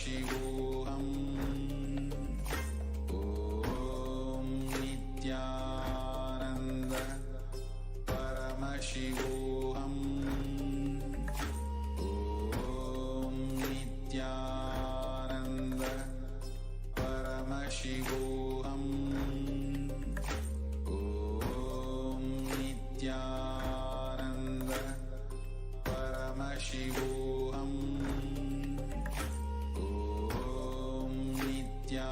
Paramashivoham. Om Nithyananda Paramashivoham. Om Nithyananda Paramashivoham. Om Nithyananda Paramashivoham. Om Nithyananda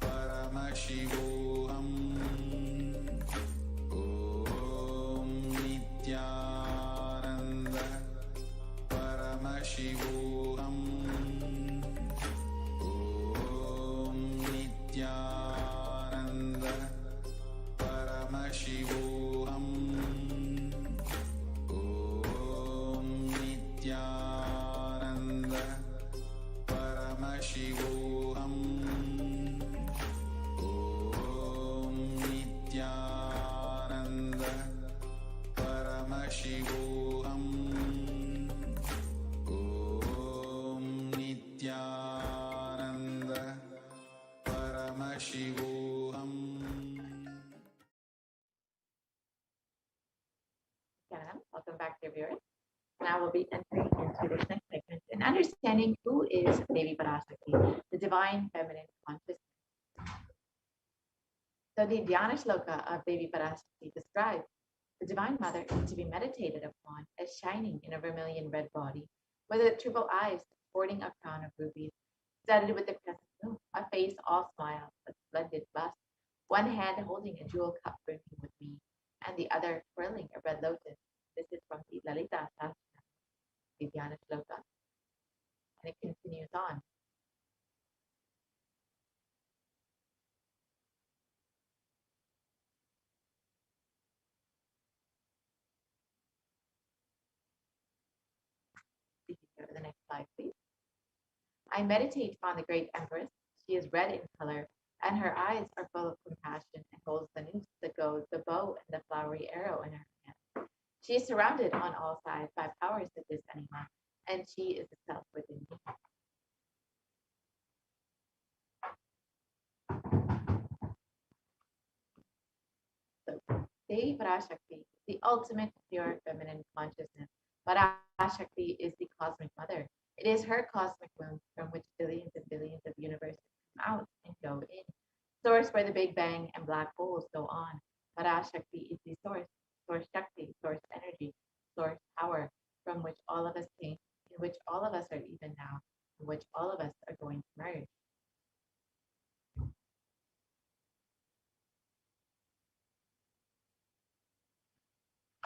Paramashivoham. Om Nithyananda Paramashivoham. Om Nithyananda Paramashivoham. Om Nithyananda Paramashivoham. Om Nithyananda Paramashivoham. Om Nithyananda Paramashivoham. Welcome back, dear viewers. Now we'll be entering into this next segment and understanding who is Devi Parashakti, the divine feminine consciousness. So the Dhyana Shloka of Devi Parashakti describes the Divine Mother is to be meditated upon as shining in a vermilion red body, with triple eyes sporting a crown of rubies, studded with the crescent moon, a face all smiles, a splendid bust, one hand holding a jewel cup brimming with mead, and the other twirling a red lotus. This is from the Lalita Sahasranama, the Dhyana Shloka, and it continues on. If you go to the next slide, please. I meditate on the great Empress. She is red in color, and her eyes are full of compassion and holds the noose that goes the bow and the flowery arrow in her hand. She is surrounded on all sides by powers such as Anima, and she is the self within me. So, Devi Parashakti is the ultimate pure feminine consciousness. Parashakti is the cosmic mother. It is her cosmic womb from which billions and billions of universes come out and go in. Source where the Big Bang and black holes go on. Parashakti is the source, source Shakti, source energy, source power, from which all of us came, in which all of us are even now, in which all of us are going to merge.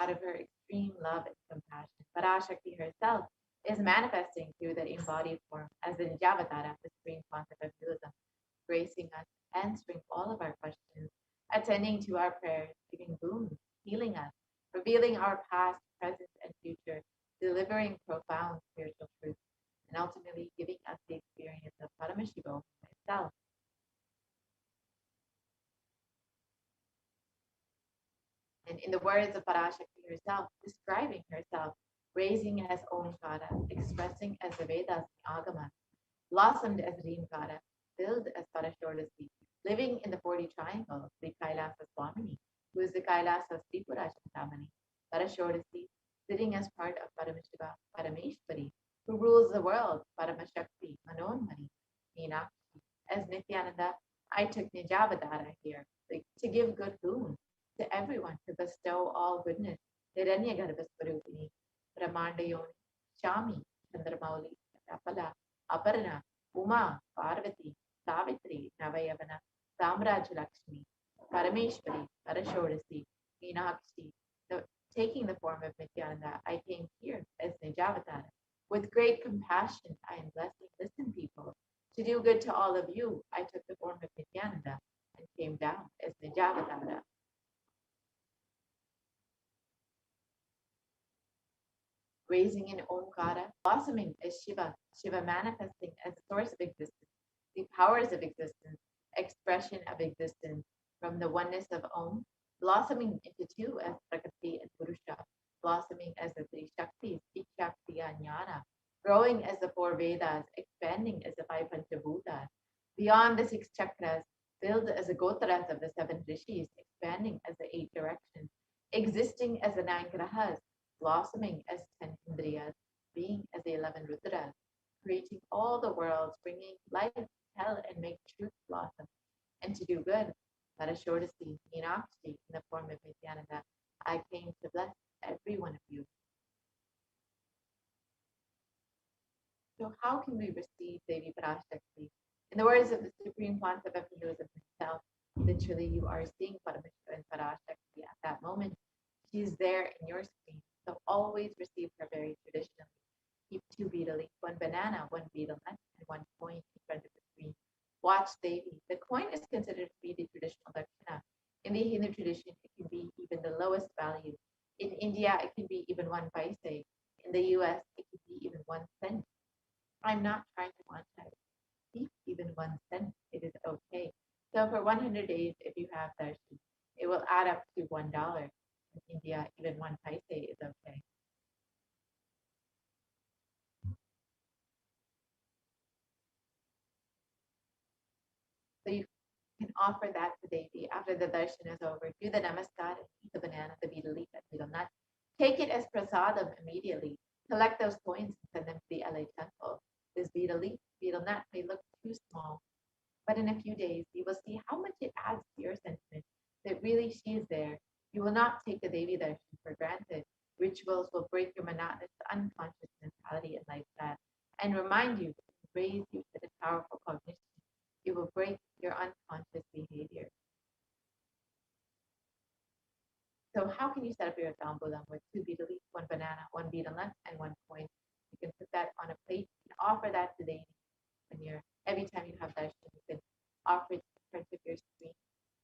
Out of her extreme love and compassion, Parashakti herself is manifesting through the embodied form as the Nijavatara, the supreme concept of Buddhism, gracing us, answering all of our questions, attending to our prayers, giving boons, healing us, revealing our past, present, and future, delivering profound spiritual truths, and ultimately giving us the experience of Paramashivoham itself. And in the words of Parashakti herself, describing herself, raising as Omkara, expressing as the Vedas and Agama, blossomed as Rimkara, filled as Parashodasi, living in the 40 triangle, Sri Kailasa Swamini, who is the Kailasa Tripura Chintamani, Parashodasi, sitting as part of Paramashiva, Parameshwari, who rules the world, Paramashakti, Manonmani, Meenakshi. As Nithyananda, I took Nijavadara here to give good boon to everyone, to bestow all goodness. Hiranyagarbha Swarupini, Brahmandayoni, Shami, Chandramauli, Apala, Aparna, Uma, Parvati, Savitri, Navayavana, Samraj Lakshmi, Parameshwari, Parashodasi, Meenakshi. Taking the form of Nithyananda, I came here as Nijavatara. With great compassion, I am blessing. Listen, people. To do good to all of you, I took the form of Nithyananda and came down as Nijavatara. Raising in Omkara, blossoming as Shiva, Shiva manifesting as the source of existence, the powers of existence, expression of existence from the oneness of Om, blossoming into two as Prakriti and Purusha, blossoming as the three Shaktis, Ikshakti and Jnana, growing as the four Vedas, expanding as the five Panchabhutas, beyond the six chakras, filled as the Gotaras of the seven rishis, expanding as the eight directions, existing as the nine grahas, blossoming as 10 indriyas, being as the 11 rudras, creating all the worlds, bringing life, hell, and make truth blossom, and to do good. Parashakti, Meenakshi, in the form of Nithyananda, I came to bless every one of you. So how can we receive Devi Parashakti? In the words of the Supreme Concept of Hinduism himself, literally you are seeing Paramashiva and Parashakti at that moment. She's there in your screen. So always receive her very traditionally. Keep two betel leaf, one banana, one betel nut, and one coin in front of the screen. Watch Devi. The coin is considered to be the traditional dakshina. In the Hindu tradition, it can be even the lowest value. In India, it can be even 1 paise. In the US, it can be even 1 cent. I'm not trying to monetize. Keep even 1 cent. It is okay. So for 100 days, if you have darshan, it will add up to $1. In India, even 1 paise is okay. So you can offer that to Devi after the darshan is over. Do the namaskar and eat the banana, the betel leaf, and betel nut. Take it as prasadam immediately. Collect those coins and send them to the LA temple. This betel leaf, betel nut may look too small, but in a few days you will see how much it adds to your sentiment that really she is there. You will not take the Devi darshan for granted. Rituals will break your monotonous, unconscious mentality and lifestyle and remind you, raise you to the powerful cognition. It will break your unconscious behavior. So how can you set up your tambulam with 2 betel leaf, 1 banana, 1 betel nut, and 1 coin? You can put that on a plate and offer that to Devi when you're every time you have darshan, you can offer it in front of your screen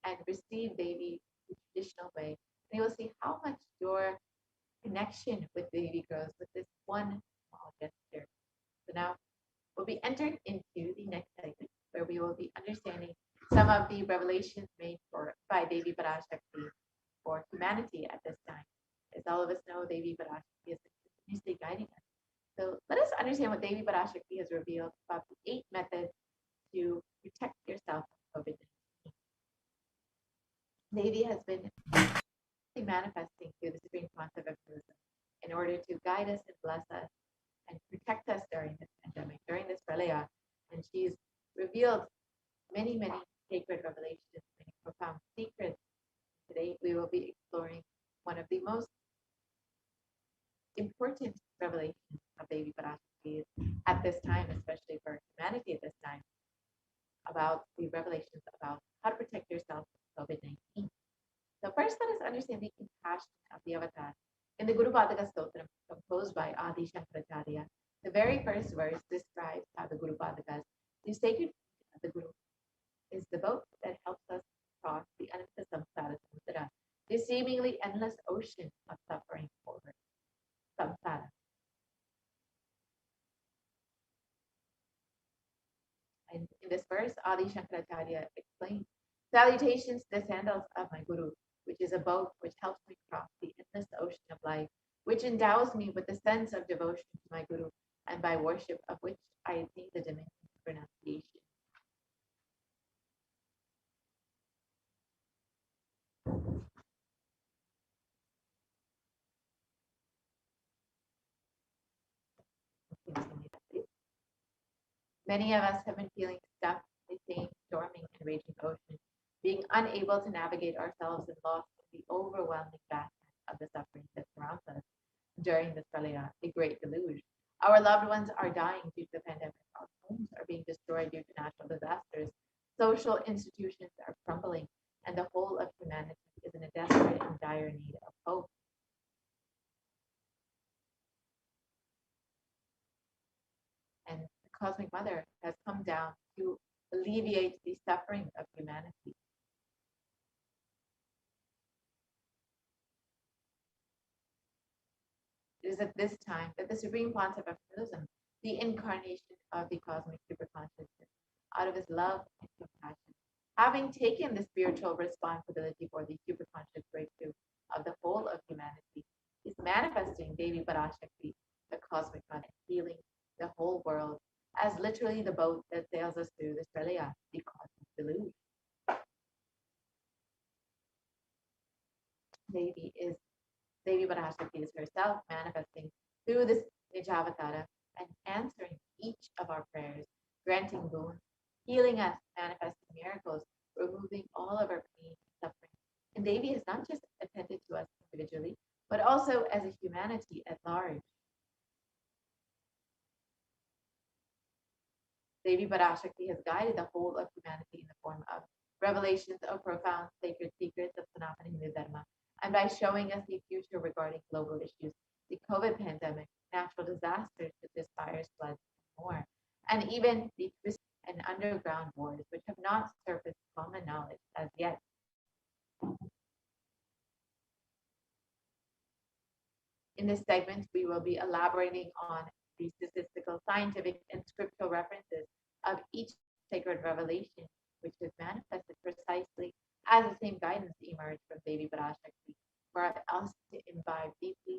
and receive Devi the traditional way. And you will see how much your connection with Devi grows with this one small gesture. So now we'll be entering into the next segment where we will be understanding some of the revelations made by Devi Parashakti for humanity at this time. As all of us know, Devi Parashakti is continuously guiding us. So let us understand what Devi Parashakti has revealed about the 8 methods to protect yourself from COVID-19. Devi has been manifesting through the supreme concept of Buddhism in order to guide us and bless us and protect us during this pandemic, during this pralaya. And she's revealed many, many sacred revelations, many profound secrets. Today, we will be exploring one of the most important revelations of Devi Parashakti at this time, especially for humanity at this time, about the revelations about how to protect yourself from COVID-19. So first, let us understand the compassion of the avatar. In the Guru Padaka Stotram, composed by Adi Shankaracharya, the very first verse describes how the Guru Padakas, the sacred feet of the Guru, is the boat that helps us cross the Ananta Samsara Samudra, the seemingly endless ocean of suffering for samsara. And in this verse, Adi Shankaracharya explains, salutations to the sandals of my Guru, which is a boat which helps me cross the endless ocean of life, which endows me with the sense of devotion to my Guru, and by worship of which I attain the dimension of renunciation. Many of us have been feeling stuck in the same storming and raging ocean, being unable to navigate ourselves and lost in the overwhelming vastness of the suffering that surrounds us during this pralaya, the great deluge. Our loved ones are dying due to the pandemic. Our homes are being destroyed due to natural disasters. Social institutions are crumbling, and the whole of humanity is in a desperate and dire need of hope. And the Cosmic Mother has come down to alleviate the suffering of humanity. It is at this time that the Supreme Concept of Buddhism, the incarnation of the cosmic superconsciousness, out of his love and compassion, having taken the spiritual responsibility for the superconscious breakthrough of the whole of humanity, is manifesting Devi Parashakti, the cosmic mother, healing the whole world as literally the boat that sails us through this Pralaya, the cosmic deluge. Devi Parashakti is herself manifesting through this Nijavatara and answering each of our prayers, granting boons, healing us, manifesting miracles, removing all of our pain and suffering. And Devi has not just attended to us individually, but also as a humanity at large. Devi Parashakti has guided the whole of humanity in the form of revelations of profound sacred secrets of Sanatana Hindu Dharma, and by showing us the future regarding global issues, the COVID pandemic, natural disasters such as fires, floods, and more, and even the twisted and underground wars, which have not surfaced common knowledge as yet. In this segment, we will be elaborating on the statistical, scientific, and scriptural references of each sacred revelation, which is manifested precisely as the same guidance emerged from Devi Parashakti, for us to imbibe deeply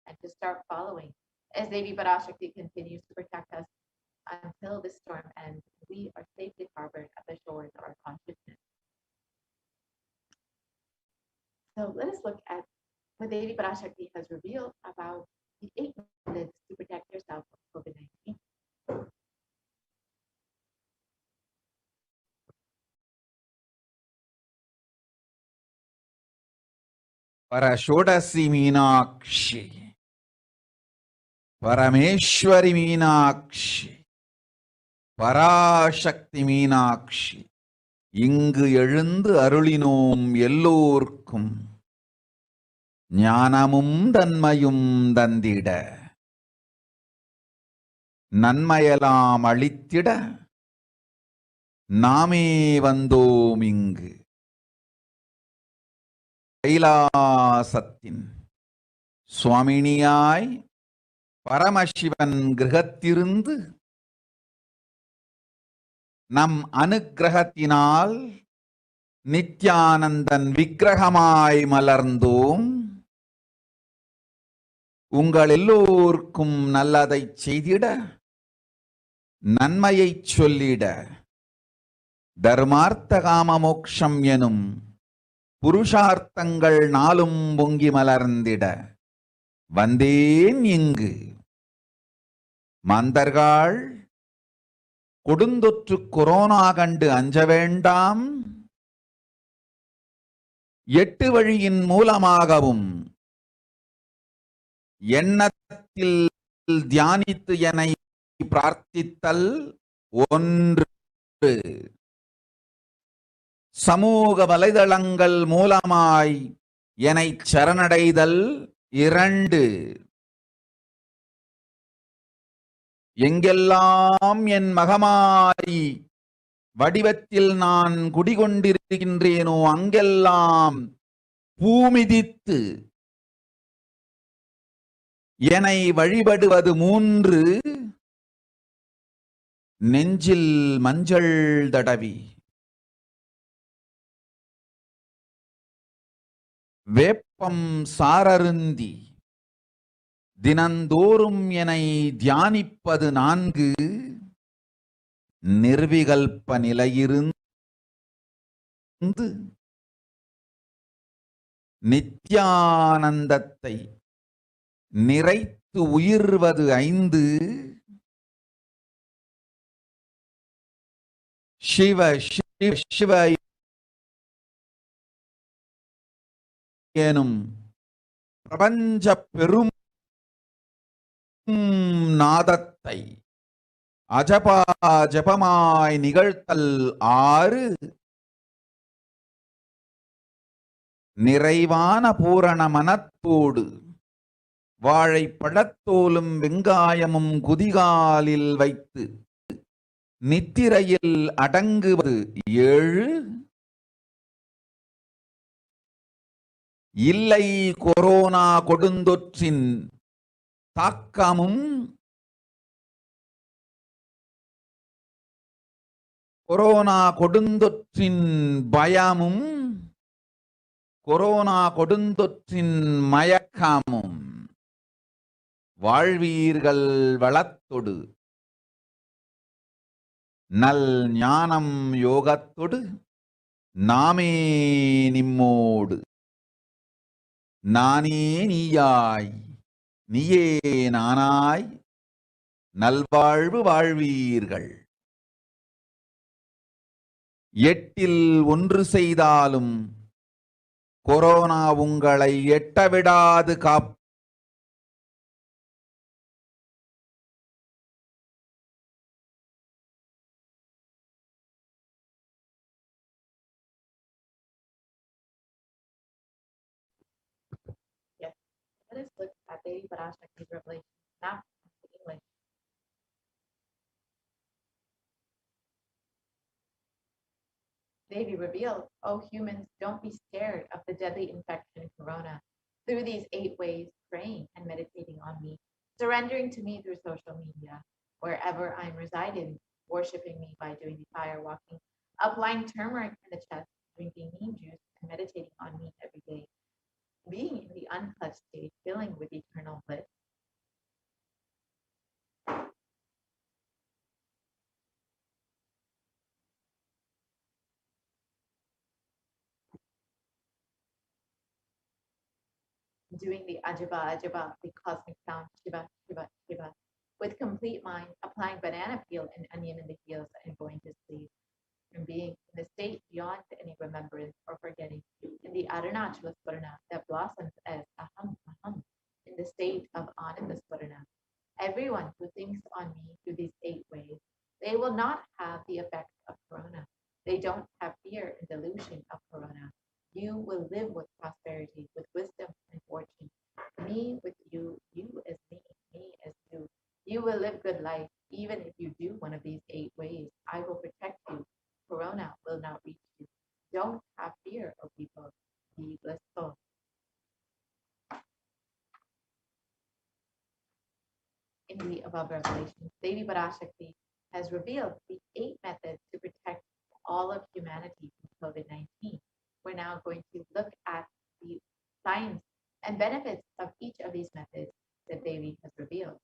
and to start following as Devi Parashakti continues to protect us until this storm ends. We are safely harbored at the shores of our consciousness. So let us look at what Devi Parashakti has revealed about the 8 methods to protect yourself from COVID-19. Parashodasi Meenakshi, Parameshwari Meenakshi, Parashakti Meenakshi, இங்கு எழுந்து அருளினோம் எல்லோர்க்கும் ஞானமும் தன்மையும் தந்திட நன்மையெல்லாம் அளித்திட நாமே வந்தோம் இங்கு. கைலாசத்தின் சுவாமினியாய் பரமசிவன் கிரகத்திருந்து நம் அனுக்கிரகத்தினால் நித்யானந்தன் விக்கிரகமாய் மலர்ந்தோம். உங்கள் எல்லோருக்கும் நல்லதை செய்திட, நன்மையை சொல்லிட, தர்மார்த்த காம மோக்ஷம் எனும் புருஷார்த்தங்கள் நாளும் பொங்கி மலர்ந்திட வந்தேன் இங்கு. மாந்தர்கள் கொடுந்தொற்று கொரோனா கண்டு அஞ்ச வேண்டாம். 8 வழியின் மூலமாகவும் எண்ணத்தில் தியானித்து என்னை பிரார்த்தித்தல் 1, சமூக வலைதளங்கள் மூலமாய் என்னை சரணடைதல் 2, எங்கெல்லாம் என் மகமாரி வடிவத்தில் நான் குடிகொண்டிருக்கின்றேனோ அங்கெல்லாம் பூமிதித்து என்னை வழிபடுவது 3, நெஞ்சில் மஞ்சள் தடவி வேப்பம் சாரருந்தி தினந்தோறும் என்னை தியானிப்பது 4, நிர்விகல்ப நிலையிருந்து நித்யானந்தத்தை நிறைத்து உயிர்வது 5, சிவ சிவ சிவ எனும் பிரபஞ்ச பெரும் நாதத்தை அஜபா ஜபமாய் நிகழ்த்தல் 6, நிறைவான பூரண மனத்தோடு வாழைப்பழத்தோலும் வெங்காயமும் குதிகாலில் வைத்து நித்திரையில் அடங்குவது 7, இல்லை கொரோனா கொடுந்தொற்றின் தாக்கமும் கொரோனா கொடுந்தொற்றின் பயமும் கொரோனா கொடுந்தொற்றின் மயக்கமும் வாழ்வீர்கள் வளத்தொடு நல் ஞானம் யோகத்தொடு நாமே நிம்மோடு நானே நீயாய் நீயே நானாய் நல்வாழ்வு வாழ்வீர்கள். எட்டில் ஒன்று செய்தாலும் கொரோனா உங்களை எட்டவிடாது காப். Yes, let us look at Devi Parashakti's revelation, now in English. Devi revealed, "Oh humans, don't be scared of the deadly infection corona. Through these 8 ways, praying and meditating on me, surrendering to me through social media, wherever I'm residing, worshiping me by doing the fire walking, applying turmeric in the chest, drinking neem juice, and meditating on me every day, being in the unclutched state, filling with eternal bliss." Doing the Ajaba Ajaba, the cosmic sound Shiva Shiva Shiva, with complete mind, applying banana peel and onion in the heels and going to sleep, and being in the state beyond any remembrance or forgetting, in the Arunachala Swarana that blossoms as Aham Aham, in the state of Ananda Swarana. Everyone who thinks on me through these 8 ways, they will not have the effect of corona. They don't have fear and delusion of corona. You will live with prosperity, with wisdom and fortune. Me with you, you as me, me as you. You will live good life, even if you do one of these 8 ways. I will protect you. Corona will not reach you. Don't have fear, O people. Be blissful. In the above revelations, Devi Parashakti has revealed the 8 methods to protect all of humanity from COVID-19. We're now going to look at the science and benefits of each of these methods that Devi has revealed.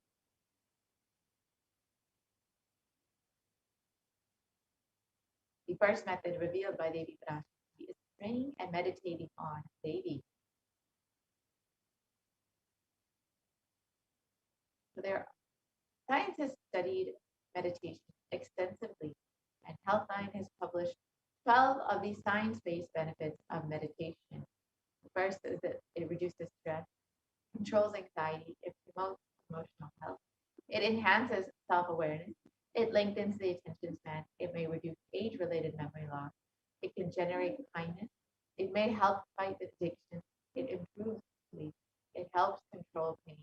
The first method revealed by Devi Parashakti is praying and meditating on Devi. So science has studied meditation extensively, and Healthline has published 12 of the science-based benefits of meditation. The first is that it reduces stress, controls anxiety, it promotes emotional health, it enhances self-awareness, it lengthens the attention span, it may reduce age-related memory loss, it can generate kindness, it may help fight addiction, it improves sleep, it helps control pain,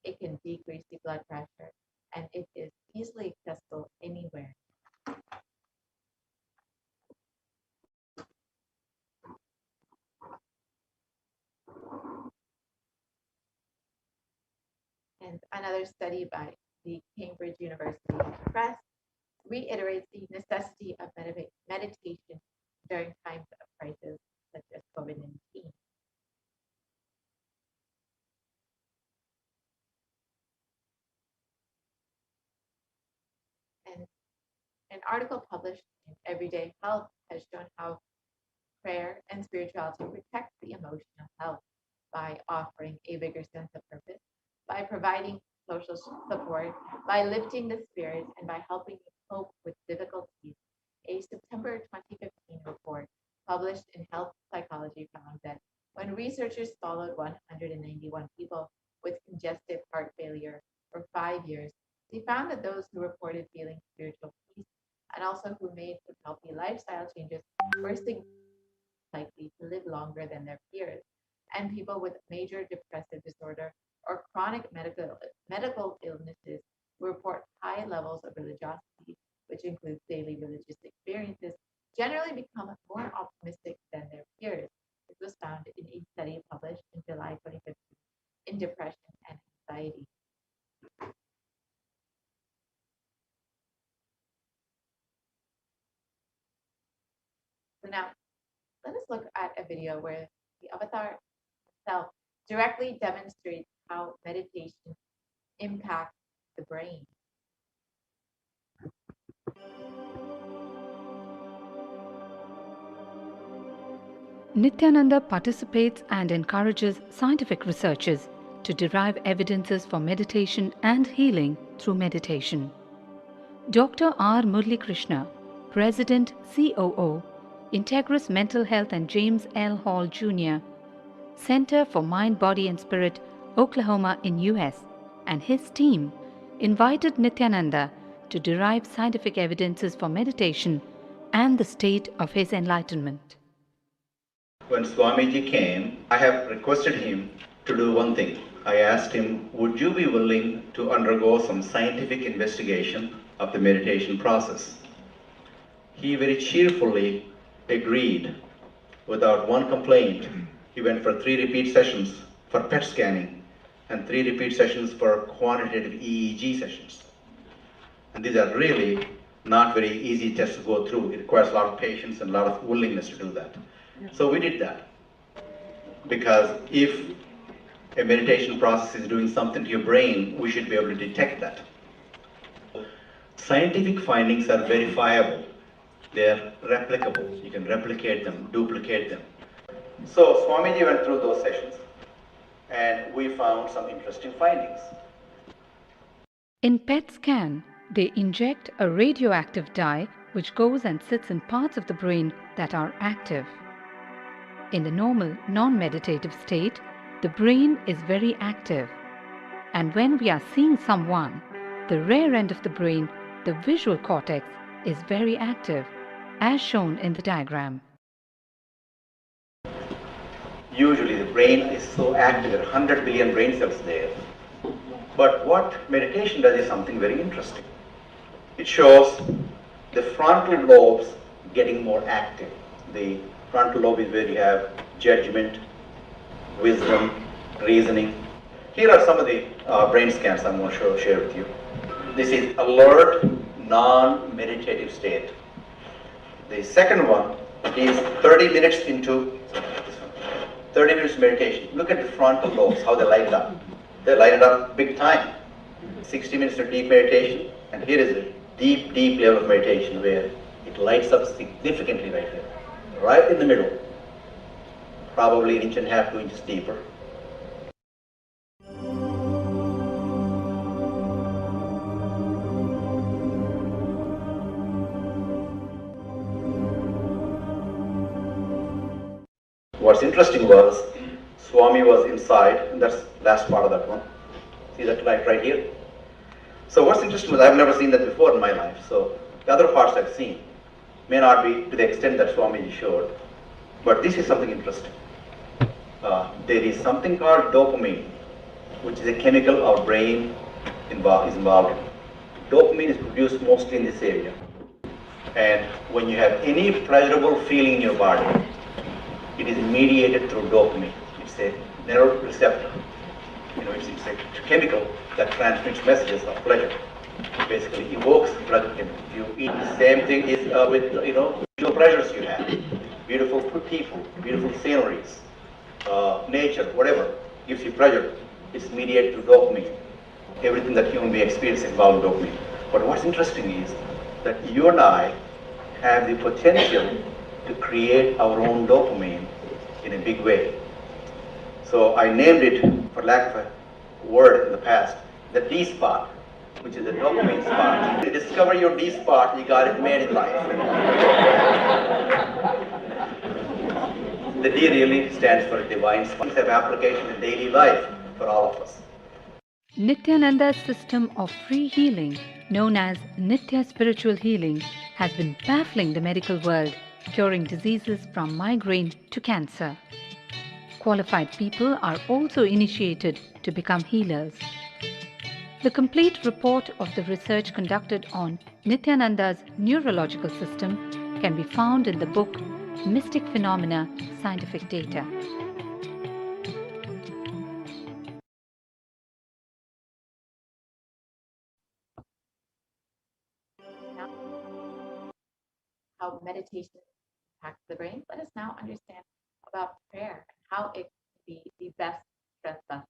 it can decrease the blood pressure, and it is easily accessible anywhere. And another study by the Cambridge University Press reiterates the necessity of meditation during times of crisis such as COVID-19. And an article published in Everyday Health has shown how prayer and spirituality protect the emotional health by offering a bigger sense of purpose, by providing social support, by lifting the spirits, and by helping you cope with difficulties. A September 2015 report published in Health Psychology found that when researchers followed 191 people with congestive heart failure for 5 years, they found that those who reported feeling spiritual peace and also who made some healthy lifestyle changes were likely to live longer than their peers, and people with major depressive disorder or chronic medical illnesses who report high levels of religiosity, which includes daily religious experiences, generally become more optimistic than their peers. This was found in a study published in July 2015 in Depression and Anxiety. So now, let us look at a video where the avatar itself directly demonstrates how meditation impact the brain. Nithyananda participates and encourages scientific researchers to derive evidences for meditation and healing through meditation. Dr. R. Murli Krishna, President COO, Integris Mental Health and James L. Hall Jr., Center for Mind, Body and Spirit, Oklahoma in US, and his team invited Nithyananda to derive scientific evidences for meditation and the state of his enlightenment. When Swamiji came, I have requested him to do one thing. I asked him, would you be willing to undergo some scientific investigation of the meditation process? He very cheerfully agreed without one complaint. He went for 3 repeat sessions for PET scanning and 3 repeat sessions for quantitative EEG sessions. And these are really not very easy tests to go through. It requires a lot of patience and a lot of willingness to do that. So we did that. Because if a meditation process is doing something to your brain, we should be able to detect that. Scientific findings are verifiable. They're replicable. You can replicate them, duplicate them. So Swamiji went through those sessions and we found some interesting findings. In PET scan, they inject a radioactive dye which goes and sits in parts of the brain that are active. In the normal, non-meditative state, the brain is very active. And when we are seeing someone, the rear end of the brain, the visual cortex, is very active, as shown in the diagram. Usually the brain is so active, there are 100 billion brain cells there. But what meditation does is something very interesting. It shows the frontal lobes getting more active. The frontal lobe is where you have judgment, wisdom, reasoning. Here are some of the brain scans I'm going to share with you. This is alert, non-meditative state. The second one is 30 minutes into 30 minutes meditation. Look at the frontal lobes, how they light up. They light it up big time. 60 minutes of deep meditation, and here is a deep, deep level of meditation where it lights up significantly right there. Right in the middle, probably 1.5 inches, 2 inches deeper. What's interesting was, Swami was inside, and that's the last part of that one. See that light right here? So what's interesting was, I've never seen that before in my life, so the other parts I've seen may not be to the extent that Swamiji showed, but this is something interesting. There is something called dopamine, which is a chemical our brain is involved in. Dopamine is produced mostly in this area. And when you have any pleasurable feeling in your body, it is mediated through dopamine. It's a neuroreceptor. It's a chemical that transmits messages of pleasure. It basically evokes pleasure. If you eat, the same thing is with visual pleasures you have. Beautiful people, beautiful sceneries, nature, whatever gives you pleasure. It's mediated through dopamine. Everything that human being experiences involves dopamine. But what's interesting is that you and I have the potential to create our own dopamine in a big way. So I named it, for lack of a word in the past, the D spot, which is a dopamine spot. To discover your D spot, you got it made in life. The D really stands for divine spot. Have application in daily life for all of us. Nithyananda's system of free healing, known as Nithya Spiritual Healing, has been baffling the medical world, curing diseases from migraine to cancer. Qualified people are also initiated to become healers. The complete report of the research conducted on Nithyananda's neurological system can be found in the book Mystic Phenomena, Scientific Data. How meditation impacts the brain, let us now understand about prayer and how it can be the best stress buster.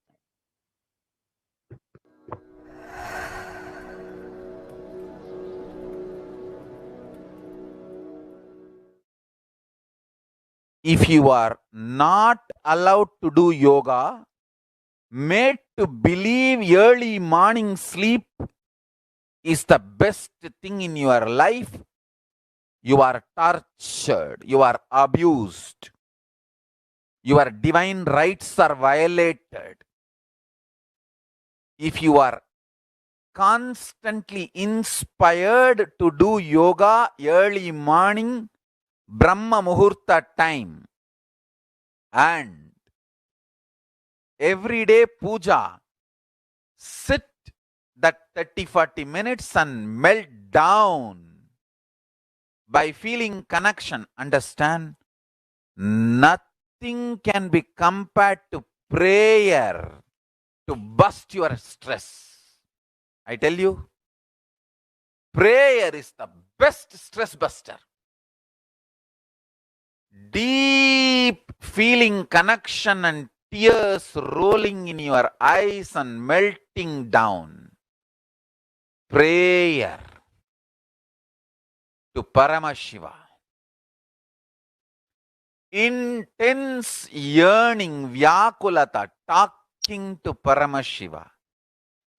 If you are not allowed to do yoga, made to believe early morning sleep is the best thing in your life, you are tortured, you are abused, your divine rights are violated. If you are constantly inspired to do yoga early morning, Brahma Muhurta time, and everyday puja, sit that 30-40 minutes and melt down by feeling connection. Understand? Nothing can be compared to prayer to bust your stress. I tell you, prayer is the best stress buster. Deep feeling connection and tears rolling in your eyes and melting down. Prayer to Paramashiva. Intense yearning, Vyakulata, talking to Paramashiva,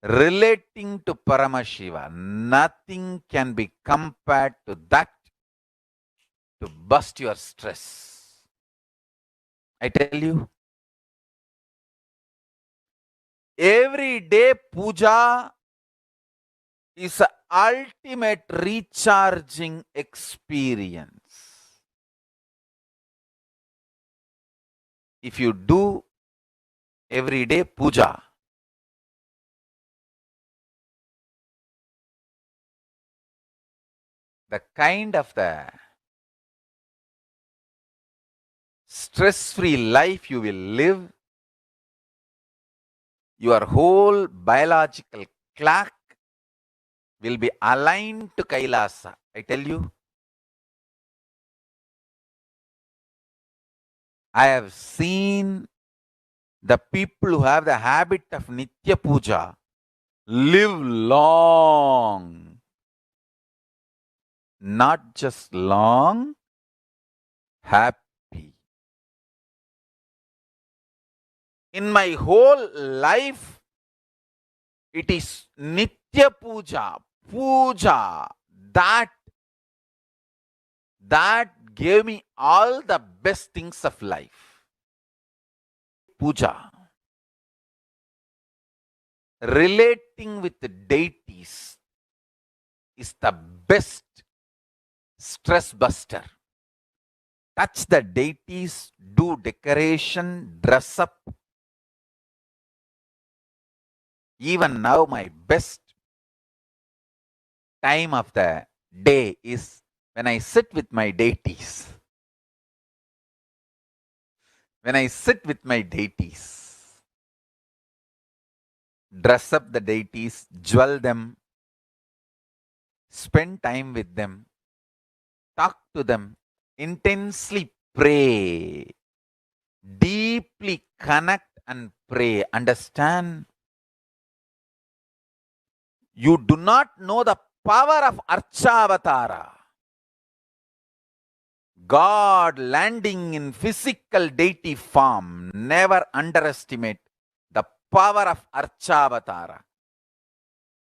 relating to Paramashiva. Nothing can be compared to that to bust your stress. I tell you, every day puja is an ultimate recharging experience. If you do everyday puja, the kind of the stress-free life you will live, your whole biological clock will be aligned to Kailasa. I tell you, I have seen the people who have the habit of Nitya Puja live long. Not just long, happy. In my whole life, it is Nitya Puja, Puja, that gave me all the best things of life. Puja. Relating with the deities is the best stress buster. Touch the deities, do decoration, dress up. Even now, my best time of the day is when I sit with my deities. When I sit with my deities, dress up the deities, jewel them, spend time with them, talk to them, intensely pray, deeply connect and pray. Understand? You do not know the power of Archavatara. God landing in physical deity form. Never underestimate the power of Archavatara.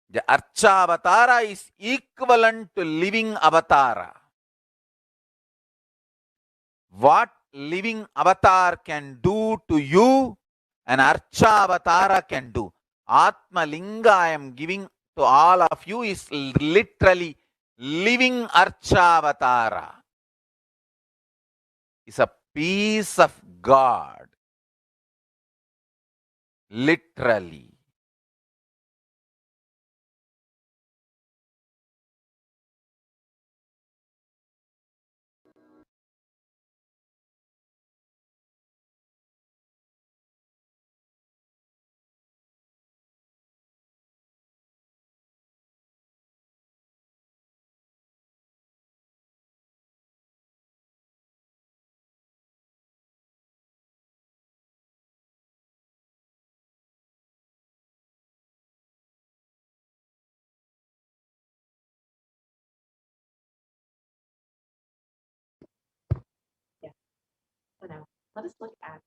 The Archavatara is equivalent to living avatara. What living avatar can do to you, an Archavatara can do. Atma Linga I am giving to all of you is literally living Archavatara. It's a piece of God. Literally. let us look at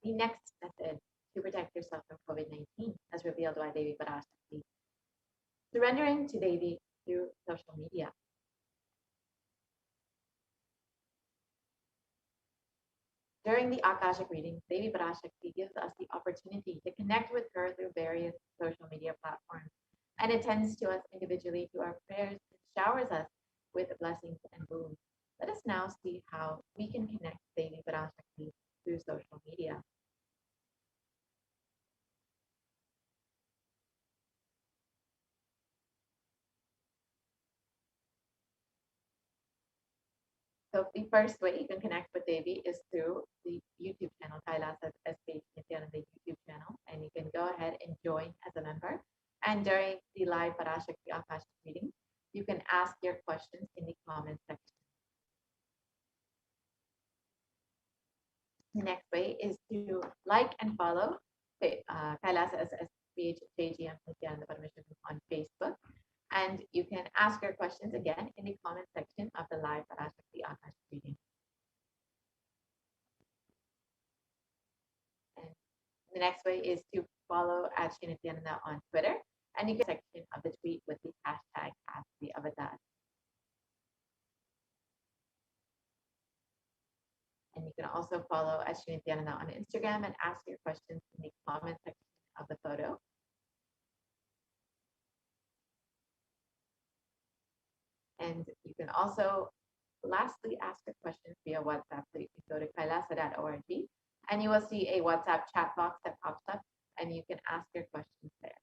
the next method to protect yourself from COVID-19, as revealed by Devi Parashakti. Surrendering to Devi through social media. During the Akashic reading, Devi Parashakti gives us the opportunity to connect with her through various social media platforms and attends to us individually through our prayers and showers us with blessings and boons. Let us now see how we can connect Devi Parashakti through social media. So the first way you can connect with Devi is through the YouTube channel, Kailasa's HDH Nithyananda YouTube channel, and you can go ahead and join as a member. And during the live Parashakti Akashic reading, you can ask your questions in the comment section. The next way is to like and follow Kailasa SSPH JGM Nithyananda Paramashivam on Facebook. And you can ask your questions again in the comment section of the live Parashakti Akashic reading. And the next way is to follow at Nithyananda on Twitter, and you can section of the tweet with the hashtag #AskTheAvatar. And you can also follow at Nithyananda on Instagram and ask your questions in the comment section of the photo. And you can also lastly ask a question via WhatsApp. So you can go to kailasa.org and you will see a WhatsApp chat box that pops up and you can ask your questions there.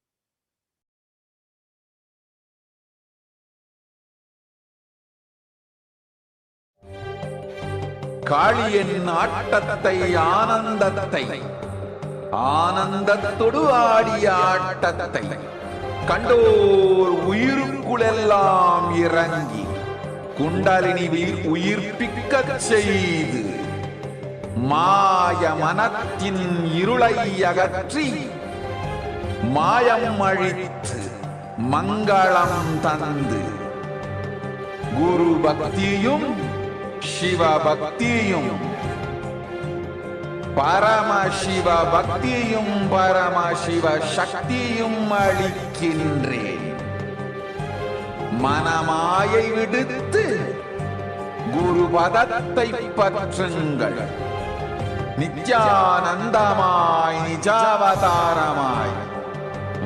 காளியின் ஆட்டத்தை ஆனந்தத்தை ஆனந்தத்தொடு ஆடிய ஆட்டத்தை கண்டோர் உயிருக்குளெல்லாம் இறங்கி குண்டலினி உயிர்ப்பிக்கச் செய்து மாய மனத்தின் இருளை அகற்றி மாயம் அழித்து மங்களம் தந்து குரு பக்தியும் சிவ பக்தியும் பரமசிவ பக்தியும் பரமசிவ சக்தியும் அளிக்கின்றேன். மனமாயை விடுத்து குரு பதத்தை பற்றுங்கள். நித்யானந்தமாய் நிஜாவதாரமாய்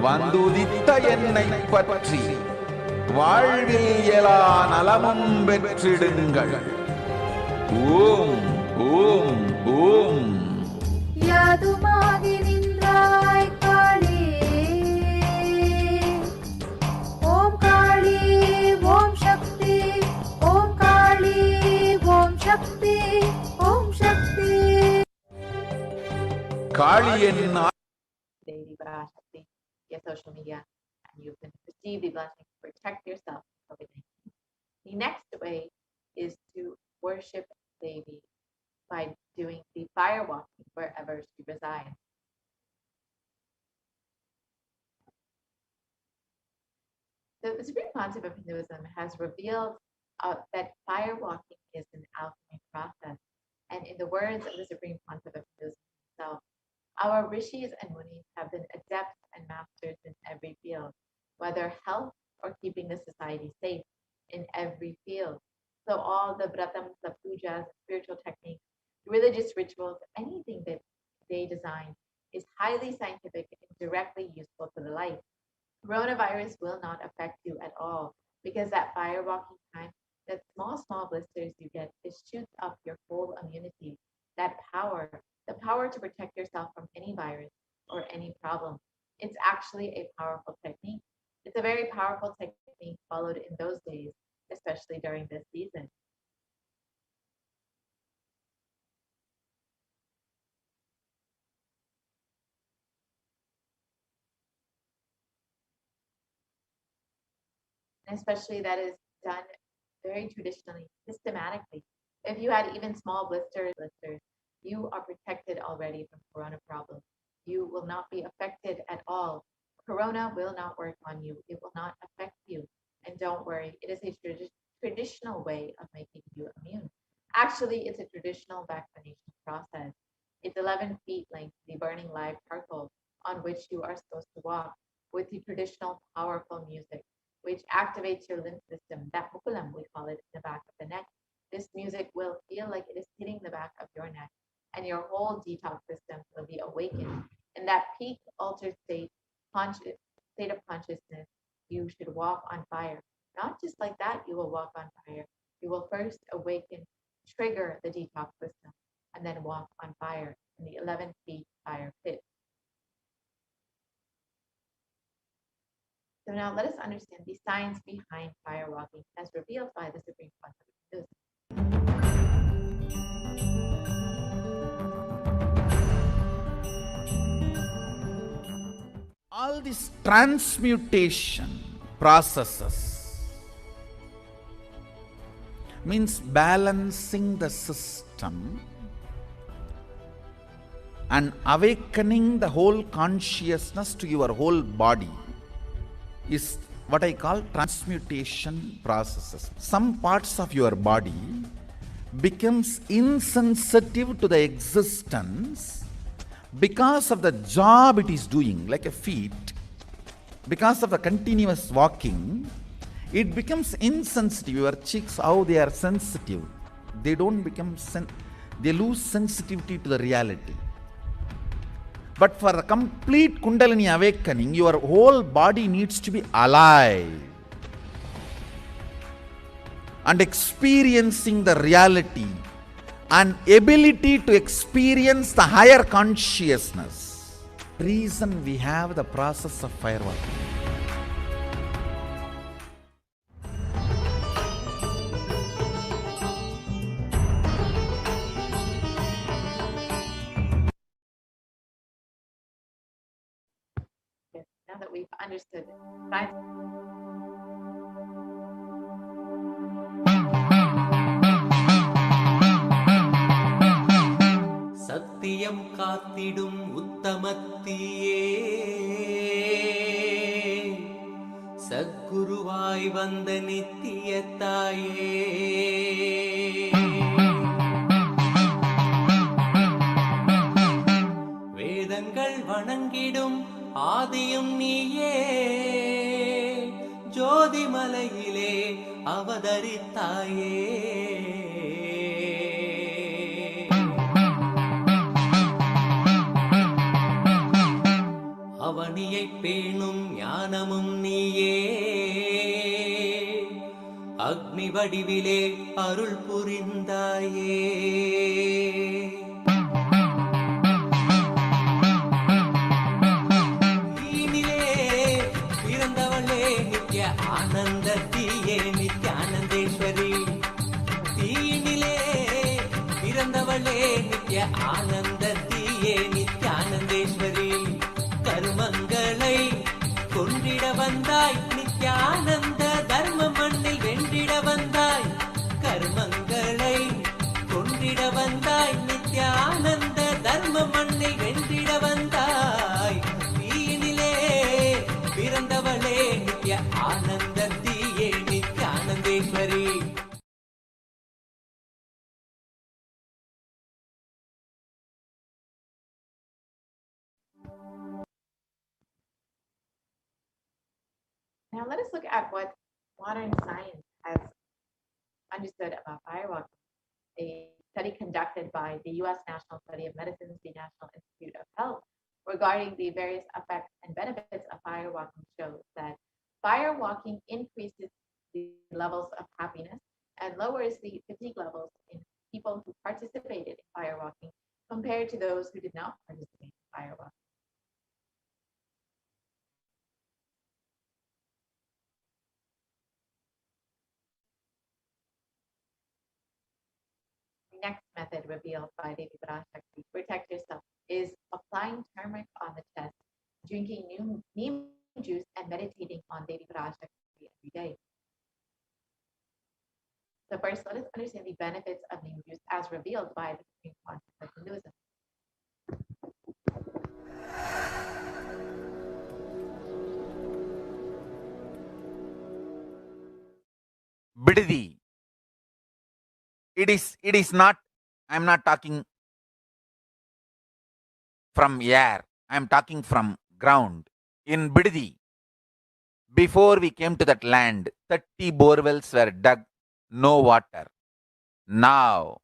வந்துதித்த என்னை பற்றி வாழ்வில் எல்லா நலமும் பெற்றிடுங்கள். ஓம் ஓம் ஓம். யாதுமாகி நின்றாய் காளி, ஓம் காளி ஓம் சக்தி, ஓம் காளி ஓம் சக்தி, ஓம் சக்தி. காளியின் Devi Parashakti via social media, and you can receive the blessing to protect yourself from COVID-19. The next way is to worship Devi by doing the fire walking wherever she resides. So the Supreme Concept of Hinduism has revealed that fire walking is an alchemy process. And in the words of the Supreme Concept of Hinduism himself, our rishis and munis have been adepts and masters in every field, whether health or keeping the society safe, in every field. So all the vratams, the pujas, spiritual techniques, religious rituals, anything that they design is highly scientific and directly useful to the life. Coronavirus will not affect you at all because that fire walking time, that small blisters you get, it shoots up your whole immunity. That power, the power to protect yourself from any virus or any problem. It's actually a powerful technique. It's a very powerful technique followed in those days, especially during this season. And especially that is done very traditionally, systematically. If you had even small blisters, you are protected already from corona problems. You will not be affected at all. Corona will not work on you. It will not affect you. And don't worry, it is a traditional way of making you immune. Actually, it's a traditional vaccination process. 11 feet length, the burning live charcoal on which you are supposed to walk, with the traditional powerful music, which activates your lymph system. That mukulam, we call it, in the back of the neck. This music will feel like it is hitting the back of your neck, and your whole detox system will be awakened. In that peak altered state of consciousness, you should walk on fire. Not just like that, you will walk on fire. You will first awaken, trigger the detox system, and then walk on fire in the 11 feet fire pit. So now let us understand the science behind fire walking as revealed by the Supreme Concept of Buddhism. All these transmutation processes means balancing the system and awakening the whole consciousness to your whole body is what I call transmutation processes. Some parts of your body becomes insensitive to the existence because of the job it is doing, like a feet, because of the continuous walking, it becomes insensitive. Your cheeks, how they are sensitive, they don't become, they lose sensitivity to the reality. But for a complete Kundalini awakening, your whole body needs to be alive and experiencing the reality and ability to experience the higher consciousness. Reason we have the process of firewalking. Yes, now that we've understood science. சத்தியம் காத்திடும் உத்தமத்தியே சத்குருவாய் வந்த நித்திய தாயே வேதங்கள் வணங்கிடும் ஆதியும் நீயே ஜோதிமலையிலே அவதரித்தாயே அவனியை பேணும் ஞானமும் நீயே அக்னி வடிவிலே அருள் புரிந்தாயே நீனிலே பிறந்தவளே நித்ய ஆனந்தத்தியே நித்யானந்தேஸ்வரி தீனிலே பிறந்தவளே நித்ய ஆனந்தத்தியே நித்யானந்தேஸ்வரி கர்மங்களை கொண்டிட வந்தாய் நித்யானந்த தர்ம மண்ணில் வென்றிட வந்தாய் கர்மங்களை கொண்டிட வந்தாய் நித்யானந்த தர்ம மண்ணில் வென்றிட வந்தாய் தீயினிலே பிறந்தவளே நித்ய ஆனந்த தீயே நித்யானந்தேஸ்வரி Now let us look at what modern science has understood about firewalking. A study conducted by the U.S. National Study of Medicine's the National Institute of Health regarding the various effects and benefits of firewalking shows that firewalking increases the levels of happiness and lowers the fatigue levels in people who participated in firewalking compared to those who did not participate in firewalking. The next method revealed by Devi Parashakti to protect yourself is applying turmeric on the chest, drinking neem juice, and meditating on Devi Parashakti every day. So first, let us understand the benefits of neem juice as revealed by the Supreme Concept of Hinduism. Bididi. It is not, I'm not talking from air. I am talking from ground. In Bididi, before we came to that land, 30 borewells were dug, no water. Now,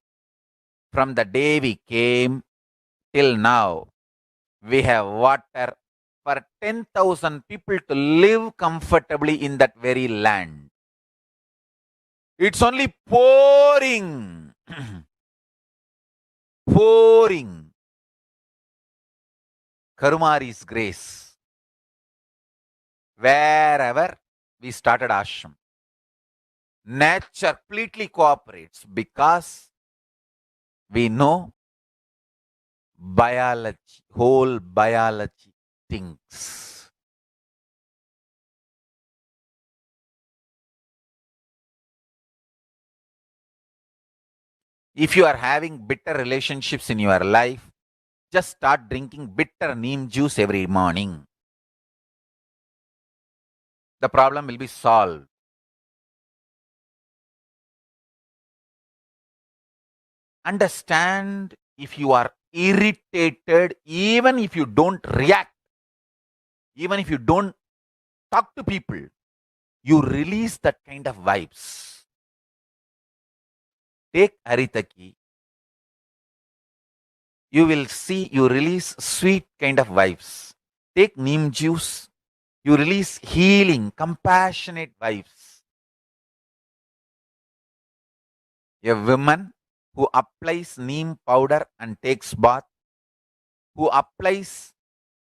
from the day we came till now, we have water for 10,000 people to live comfortably in that very land. It's only pouring, pouring Karumari's grace wherever we started ashram. Nature completely cooperates because we know biology, whole biology thinks. If you are having bitter relationships in your life, just start drinking bitter neem juice every morning. The problem will be solved. Understand, if you are irritated, even if you don't react, even if you don't talk to people, you release that kind of vibes. Take Haritaki. You will see you release sweet kind of vibes. Take neem juice. You release healing, compassionate vibes. A woman who applies neem powder and takes bath, who applies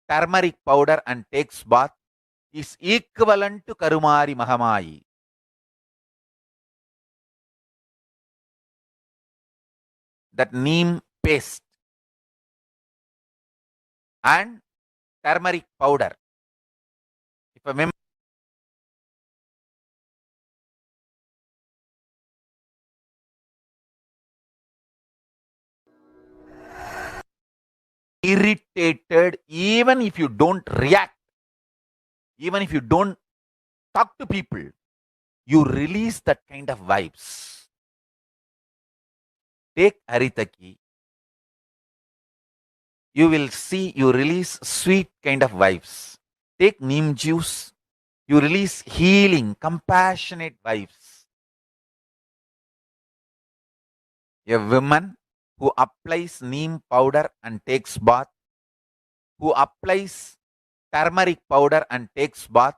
turmeric powder and takes bath, is equivalent to Karumari Mahamayi. That neem paste and turmeric powder. If a woman irritated, even if you don't react, even if you don't talk to people, you release that kind of vibes. Take Haritaki. You will see you release sweet kind of vibes. Take neem juice. You release healing, compassionate vibes. A woman who applies neem powder and takes bath, who applies turmeric powder and takes bath,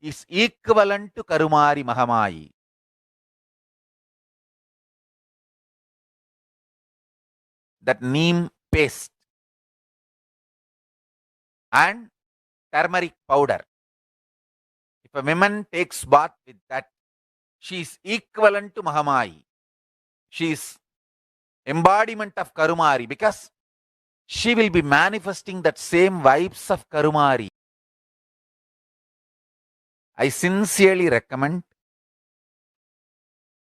is equivalent to Karumari Mahamayi. That neem paste and turmeric powder. If a woman takes bath with that, she is equivalent to Mahamayi. She is embodiment of Karumari because she will be manifesting that same vibes of Karumari. I sincerely recommend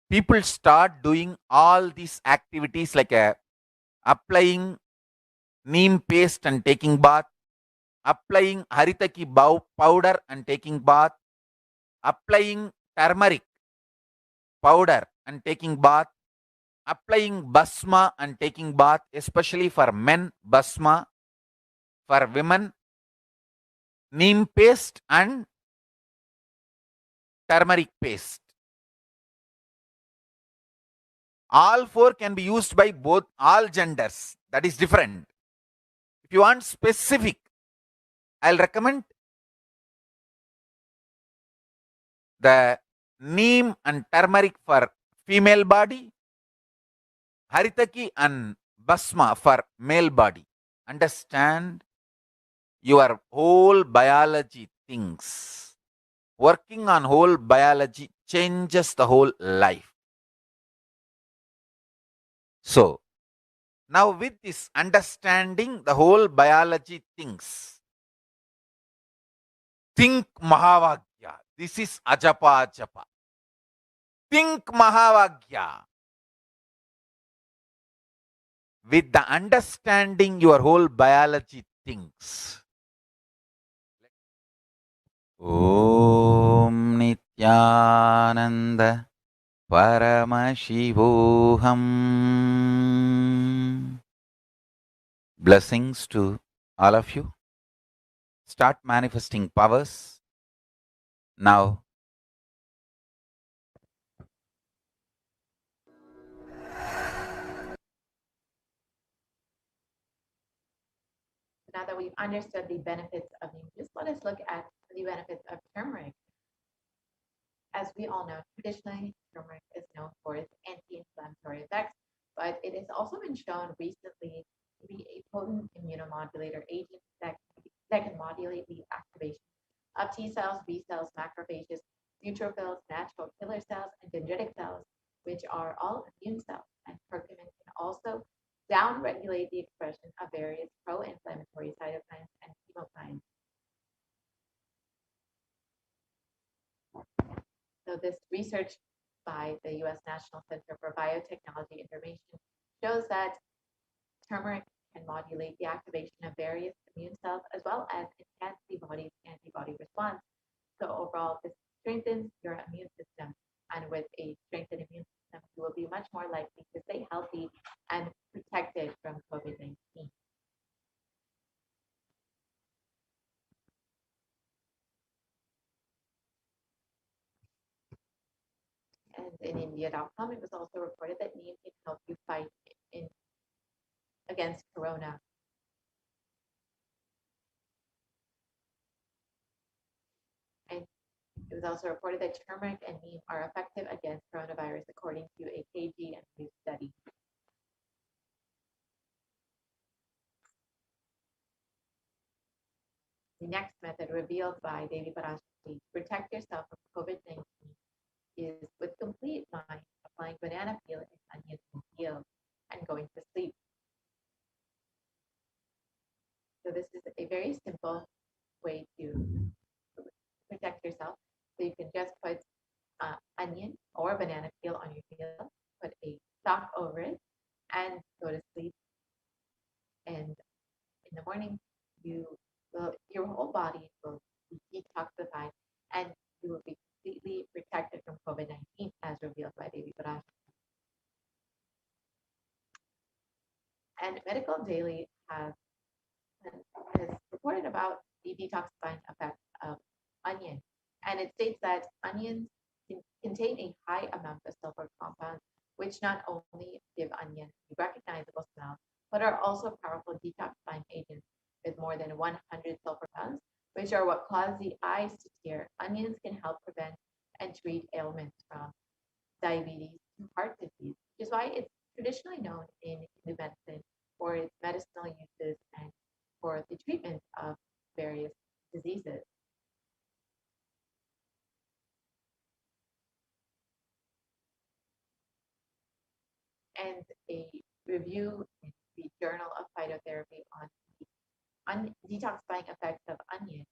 people start doing all these activities like applying neem paste and taking bath, applying haritaki powder and taking bath, applying turmeric powder and taking bath, applying basma and taking bath, especially for men, basma, for women, neem paste and turmeric paste. All four can be used by both all genders. That is different. If you want specific, I'll recommend the neem and turmeric for female body, haritaki and basma for male body. Understand, your whole biology things. Working on whole biology changes the whole life. So, now with this understanding the whole biology things, think Mahavagya. This is Ajapa Japa. Think Mahavagya. With the understanding your whole biology thinks. Om Nithyananda Paramashivoham. Blessings to All of you, start manifesting powers now. Now that we've understood the benefits of neem, just let us look at the benefits of turmeric. As we all know, traditionally, turmeric is known for its anti-inflammatory effects, but it has also been shown recently to be a potent immunomodulator agent that can modulate the activation of T cells, B cells, macrophages, neutrophils, natural killer cells, and dendritic cells, which are all immune cells. And curcumin can also downregulate the expression of various pro-inflammatory cytokines and chemokines. So this research by the U.S. National Center for Biotechnology Information shows that turmeric can modulate the activation of various immune cells as well as enhance the body's antibody response. So overall, this strengthens your immune system. And with a strengthened immune system, you will be much more likely to stay healthy and protected from COVID-19. And in India.com, it was also reported that neem can help you fight against corona. And it was also reported that turmeric and neem are effective against coronavirus, according to a KGMU study. The next method revealed by Devi Parashakti to protect yourself from COVID-19 is with complete mind, applying banana peel and onion peel and going to sleep. So this is a very simple way to protect yourself. So you can just put onion or banana peel on your meal, put a sock over it, and go to sleep. And in the morning, your whole body will be detoxified, and you will be completely protected from COVID-19, as revealed by Devi Parash. And Medical Daily has reported about the detoxifying effects of onion, and it states that onions contain a high amount of sulfur compounds, which not only give onion a recognizable smell, but are also powerful detoxifying agents with more than 100 sulfur compounds, which are what cause the eyes to tear. Onions can help prevent and treat ailments from diabetes to heart disease, which is why it's traditionally known in Hindu medicine for its medicinal uses and for the treatment of various diseases. And a review in the Journal of Phytotherapy on the detoxifying effects of onion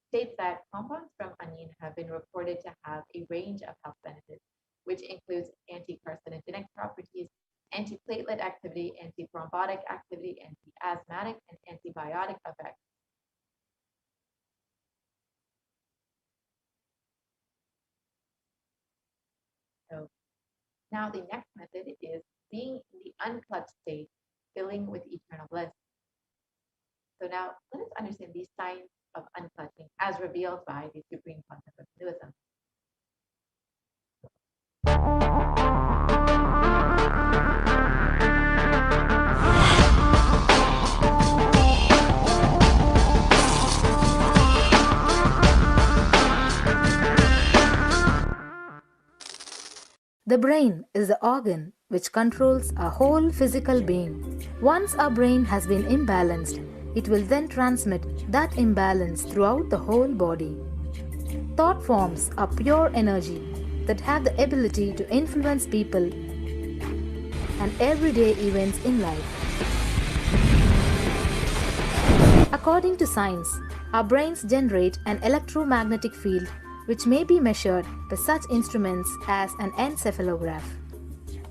states that compounds from onion have been reported to have a range of health benefits, which includes anti-carcinogenic properties, antiplatelet activity, antithrombotic activity, anti-asthmatic, and antibiotic effects. So now the next method is being in the unclutched state, filling with eternal bliss. So now let us understand these signs of unclutching as revealed by the Supreme Concept of Hinduism. The brain is the organ which controls our whole physical being. Once our brain has been imbalanced, it will then transmit that imbalance throughout the whole body. Thought forms are pure energy that have the ability to influence people and everyday events in life. According to science, our brains generate an electromagnetic field which may be measured by such instruments as an encephalograph.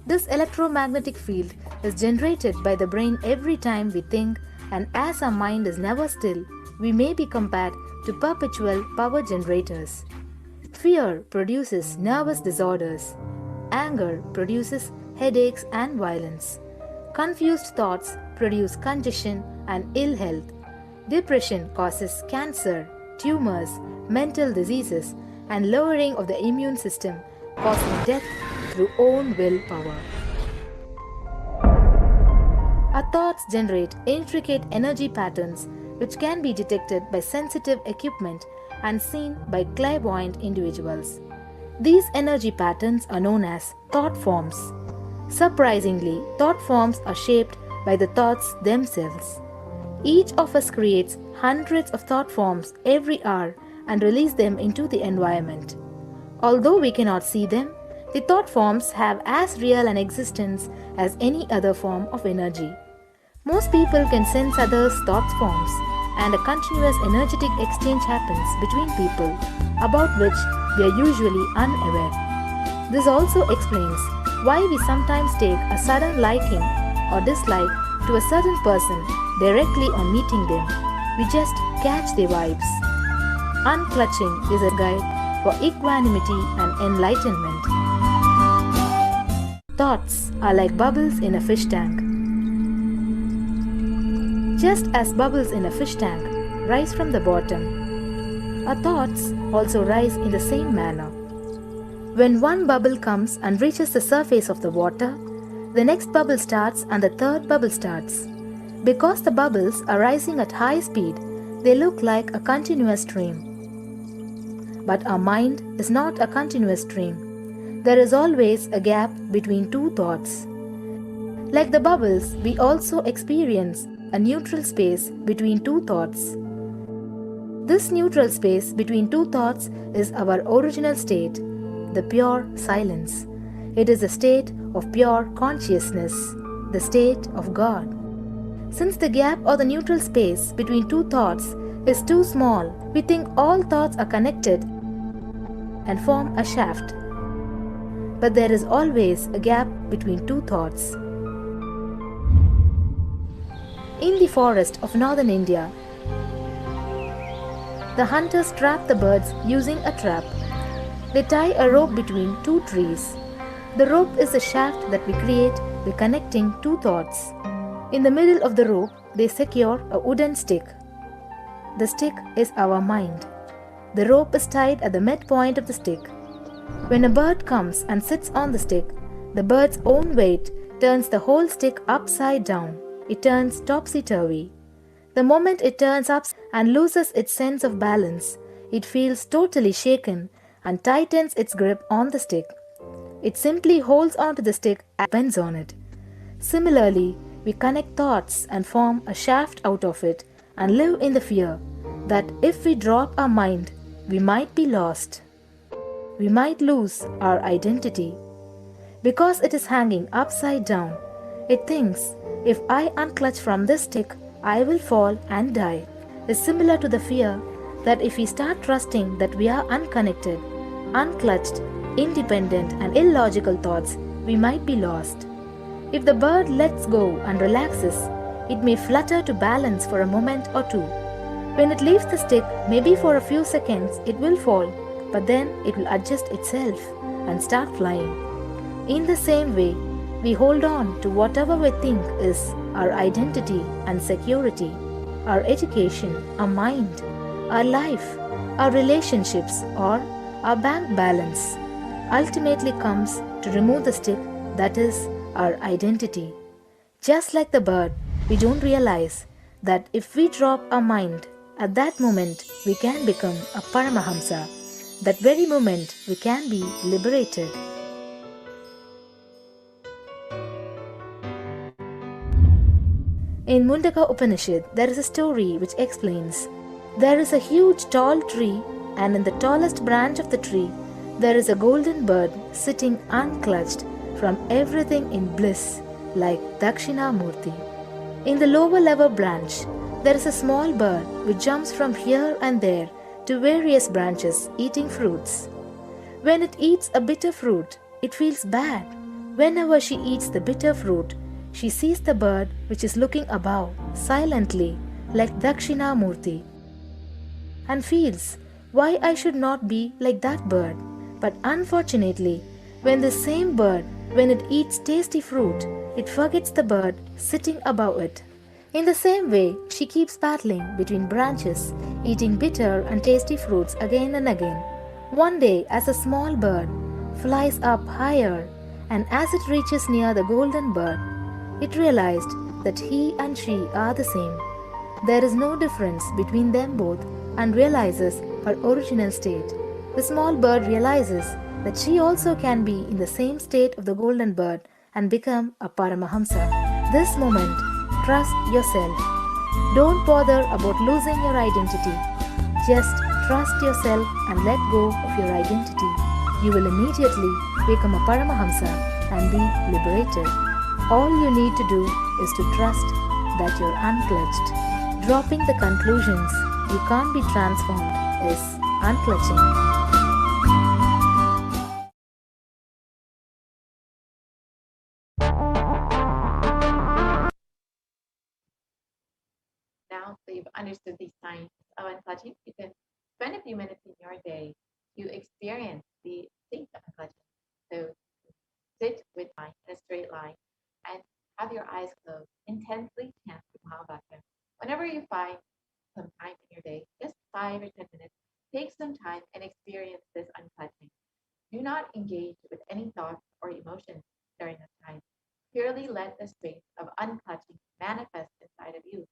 This electromagnetic field is generated by the brain every time we think, and as our mind is never still, we may be compared to perpetual power generators. Fear produces nervous disorders. Anger produces headaches and violence. Confused thoughts produce congestion and ill health. Depression causes cancer, tumors, mental diseases, and lowering of the immune system, causing death through own willpower. Our thoughts generate intricate energy patterns which can be detected by sensitive equipment and seen by clairvoyant individuals. These energy patterns are known as thought forms. Surprisingly, thought forms are shaped by the thoughts themselves. Each of us creates hundreds of thought forms every hour and release them into the environment. Although we cannot see them, the thought forms have as real an existence as any other form of energy. Most people can sense others' thought forms, and a continuous energetic exchange happens between people, about which we are usually unaware. This also explains why we sometimes take a sudden liking or dislike to a certain person directly on meeting them. We just catch their vibes. Unclutching is a guide for equanimity and enlightenment. Thoughts are like bubbles in a fish tank. Just as bubbles in a fish tank rise from the bottom, our thoughts also rise in the same manner. When one bubble comes and reaches the surface of the water, the next bubble starts and the third bubble starts. Because the bubbles are rising at high speed, they look like a continuous stream. But our mind is not a continuous stream. There is always a gap between two thoughts. Like the bubbles, we also experience a neutral space between two thoughts. This neutral space between two thoughts is our original state, the pure silence. It is a state of pure consciousness, the state of God. Since the gap or the neutral space between two thoughts is too small, we think all thoughts are connected and form a shaft. But there is always a gap between two thoughts. In the forest of northern India, the hunters trap the birds using a trap. They tie a rope between two trees. The rope is the shaft that we create by connecting two thoughts. In the middle of the rope, they secure a wooden stick. The stick is our mind. The rope is tied at the midpoint of the stick. When a bird comes and sits on the stick, the bird's own weight turns the whole stick upside down. It turns topsy-turvy. The moment it turns up and loses its sense of balance, it feels totally shaken and tightens its grip on the stick. It simply holds onto the stick and bends on it. Similarly, we connect thoughts and form a shaft out of it and live in the fear that if we drop our mind, we might be lost. We might lose our identity. Because it is hanging upside down, it thinks, if I unclutch from this stick, I will fall and die. Is similar to the fear that if we start trusting that we are unconnected, unclutched, independent and illogical thoughts, we might be lost. If the bird lets go and relaxes, it may flutter to balance for a moment or two. When it leaves the stick, maybe for a few seconds, it will fall, but then it will adjust itself and start flying. In the same way, we hold on to whatever we think is our identity and security, our education, our mind, our life, our relationships, or our bank balance. Ultimately comes to remove the stick that is our identity. Just like the bird, we don't realize that if we drop our mind, at that moment we can become a Paramahamsa. That very moment we can be liberated. In Mundaka Upanishad, there is a story which explains, there is a huge tall tree, and in the tallest branch of the tree, there is a golden bird sitting unclutched from everything in bliss, like Dakshinamurti. In the lower level branch, there is a small bird which jumps from here and there to various branches eating fruits. When it eats a bitter fruit, it feels bad. Whenever she eats the bitter fruit, she sees the bird which is looking above, silently, like Dakshinamurti, and feels, why I should not be like that bird. But unfortunately, when the same bird, when it eats tasty fruit, it forgets the bird sitting above it. In the same way, she keeps battling between branches, eating bitter and tasty fruits again and again. One day, as a small bird flies up higher, and as it reaches near the golden bird, it realized that he and she are the same. There is no difference between them both and realizes her original state. The small bird realizes that she also can be in the same state of the golden bird and become a Paramahamsa. This moment, trust yourself. Don't bother about losing your identity. Just trust yourself and let go of your identity. You will immediately become a Paramahamsa and be liberated. All you need to do is to trust that you're unclutched. Dropping the conclusions you can't be transformed is unclutching. Now that you've understood these signs of unclutching, you can spend a few minutes in your day to experience the state of unclutching. So sit with mind in a straight line and have your eyes closed. Intensely chant the Mahabharata. Whenever you find some time in your day, just 5 or 10 minutes, take some time and experience this unclutching. Do not engage with any thoughts or emotions during this time. Purely let the space of unclutching manifest inside of you.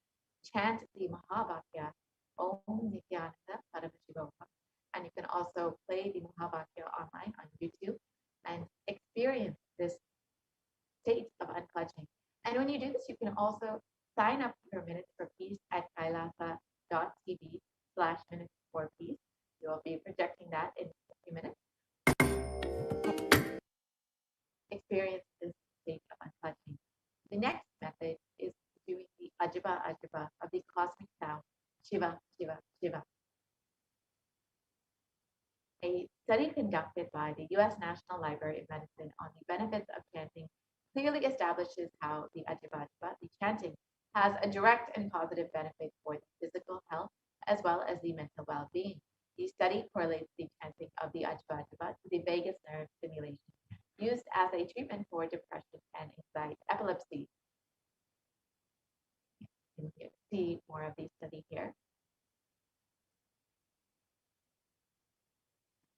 Chant the Mahabhakya, Om Nithyananda Paramashivoham. And you can also play the Mahabhakya online on YouTube and experience this state of unclutching. And when you do this, you can also sign up for Minutes for Peace at kailasa.tv/minutes for peace. We will be projecting that in a few minutes. Experience this state of unclutching. The next method is doing the Ajiba Ajiba of the cosmic sound, Shiva, Shiva, Shiva. A study conducted by the U.S. National Library of Medicine on the benefits of chanting clearly establishes how the Ajiba Ajiba, the chanting, has a direct and positive benefit for the physical health as well as the mental well-being. The study correlates the chanting of the Ajiba Ajiba to the vagus nerve stimulation used as a treatment for depression and anxiety, epilepsy. You can see more of the study here.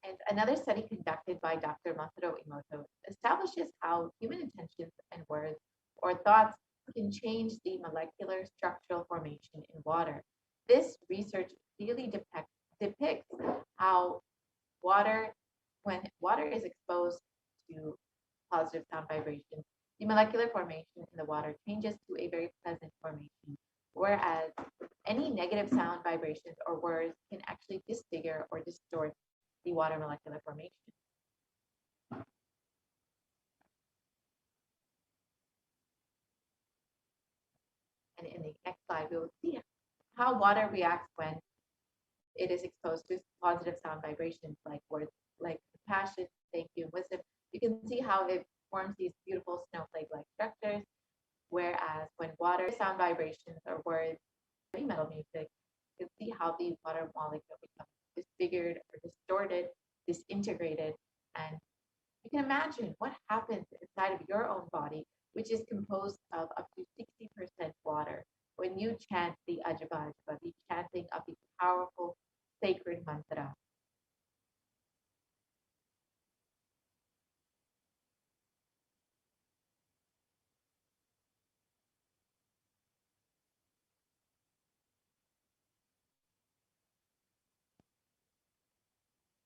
And another study conducted by Dr. Masaru Emoto establishes how human intentions and words or thoughts can change the molecular structural formation in water. This research clearly depicts how water, when water is exposed to positive sound vibrations, the molecular formation in the water changes to a very pleasant formation, whereas any negative sound vibrations or words can actually disfigure or distort the water molecular formation. And in the next slide, we will see how water reacts when it is exposed to positive sound vibrations like words like compassion, thank you, and wisdom. You can see how it forms these beautiful snowflake-like structures, whereas when water sound vibrations or words, heavy metal music, you can see how the water molecule becomes disfigured or distorted, disintegrated, and you can imagine what happens inside of your own body, which is composed of up to 60% water, when you chant the Ajiba Ajiba, the chanting of the powerful sacred mantra.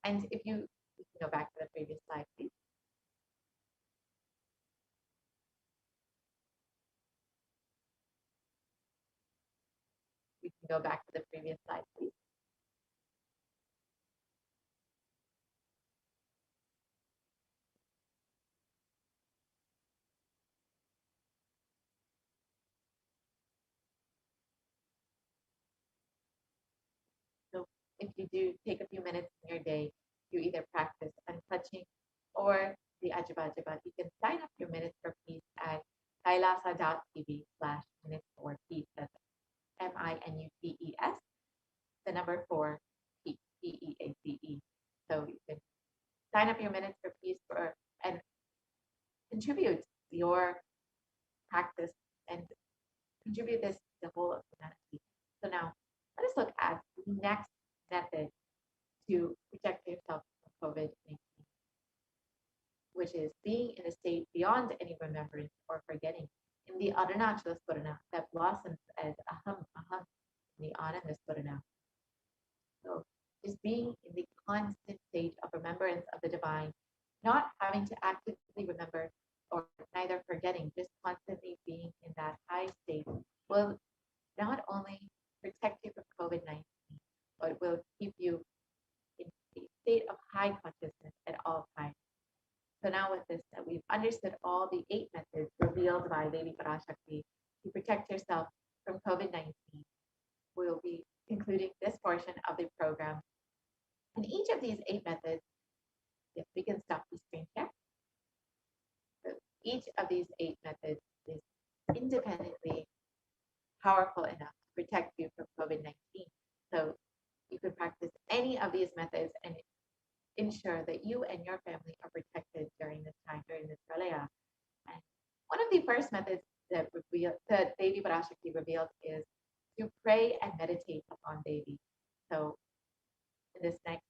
And if you can go back to the previous slide, please. We can go back to the previous slide, please. So if you do take a few minutes in your day to either practice untouching or the Ajiba Ajiba, you can sign up your Minutes for Peace at kailasa.tv/minutes for peace. That's MINUTES, the number 4, peace, PEACE. So you can sign up your Minutes for Peace for and contribute your practice and contribute this the whole of humanity. So now, let us look at the next method to protect yourself from COVID-19, which is being in a state beyond any remembrance or forgetting, in the Arunachala Spurana that blossoms as aham, aham, in the Ananda Spurana. So just being in the constant state of remembrance of the divine, not having to actively remember or neither forgetting, just constantly being in that high state will not only protect you from COVID-19, but will keep you in a state of high consciousness at all times. So now with this, that we've understood all the 8 methods revealed by Devi Parashakti to protect yourself from COVID-19, we'll be concluding this portion of the program. And each of these 8 methods, if we can stop the screen here, so each of these 8 methods is independently powerful enough to protect you from COVID-19. So you could practice any of these methods and ensure that you and your family are protected during this time, during this pralaya. And one of the first methods that Devi Parashakti revealed is to pray and meditate upon Devi. So in this next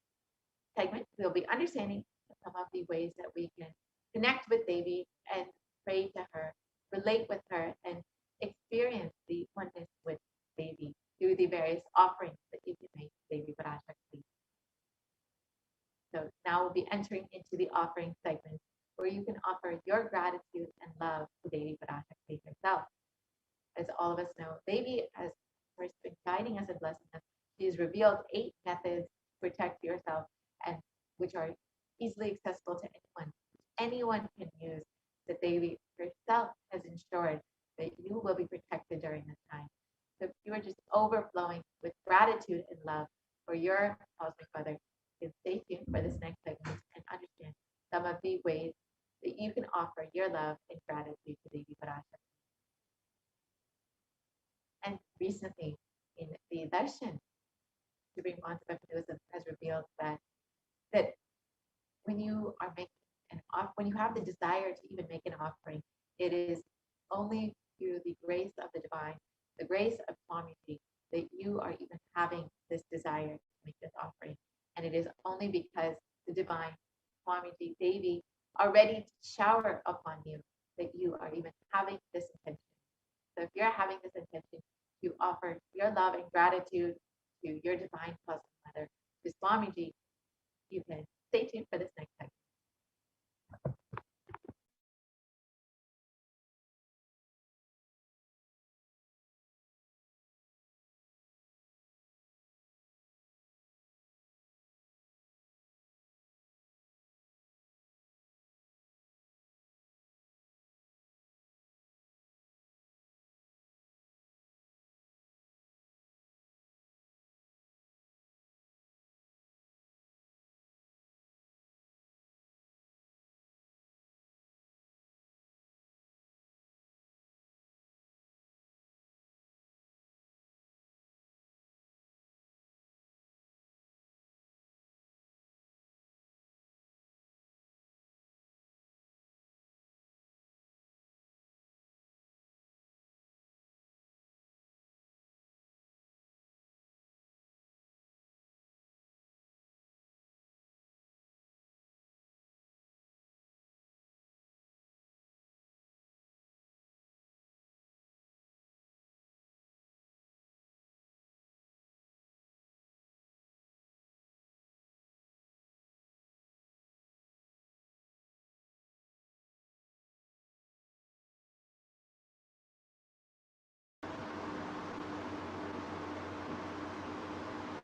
segment, we'll be understanding some of the ways that we can connect with Devi and pray to her, relate with her, and experience the oneness with Devi through the various offerings that you can make to Devi Parashakti. So now we'll be entering into the offering segment where you can offer your gratitude and love to Devi Parashakti herself. As all of us know, Devi has first been guiding us and blessing us. She's revealed 8 methods to protect yourself, and which are easily accessible to anyone. Anyone can use, that Devi herself has ensured that you will be protected during this time. So if you are just overflowing with gratitude and love for your cosmic mother, you can stay tuned for this next segment and understand some of the ways that you can offer your love and gratitude to Devi Parashakti. And recently, in the darshan, Supreme Concept of Hinduism has revealed that when you are making when you have the desire to even make an offering, it is only through the grace of the divine, the grace of Swamiji, that you are even having this desire to make this offering. And it is only because the divine, Swamiji, Devi, are ready to shower upon you that you are even having this intention. So if you're having this intention to offer your love and gratitude to your divine cosmic mother, to Swamiji, you can stay tuned for this next segment.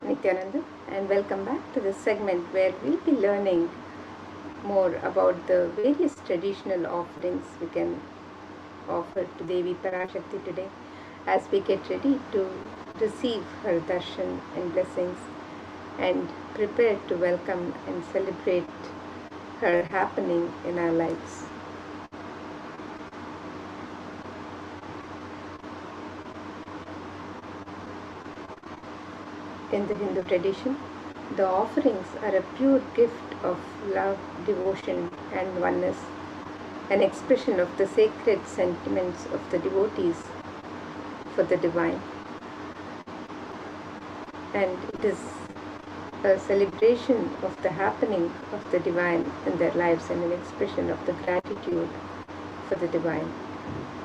Nithyananda, and welcome back to this segment where we'll be learning more about the various traditional offerings we can offer to Devi Parashakti today as we get ready to receive her darshan and blessings and prepare to welcome and celebrate her happening in our lives. In the Hindu tradition, the offerings are a pure gift of love, devotion, and oneness, an expression of the sacred sentiments of the devotees for the divine. And it is a celebration of the happening of the divine in their lives and an expression of the gratitude for the divine.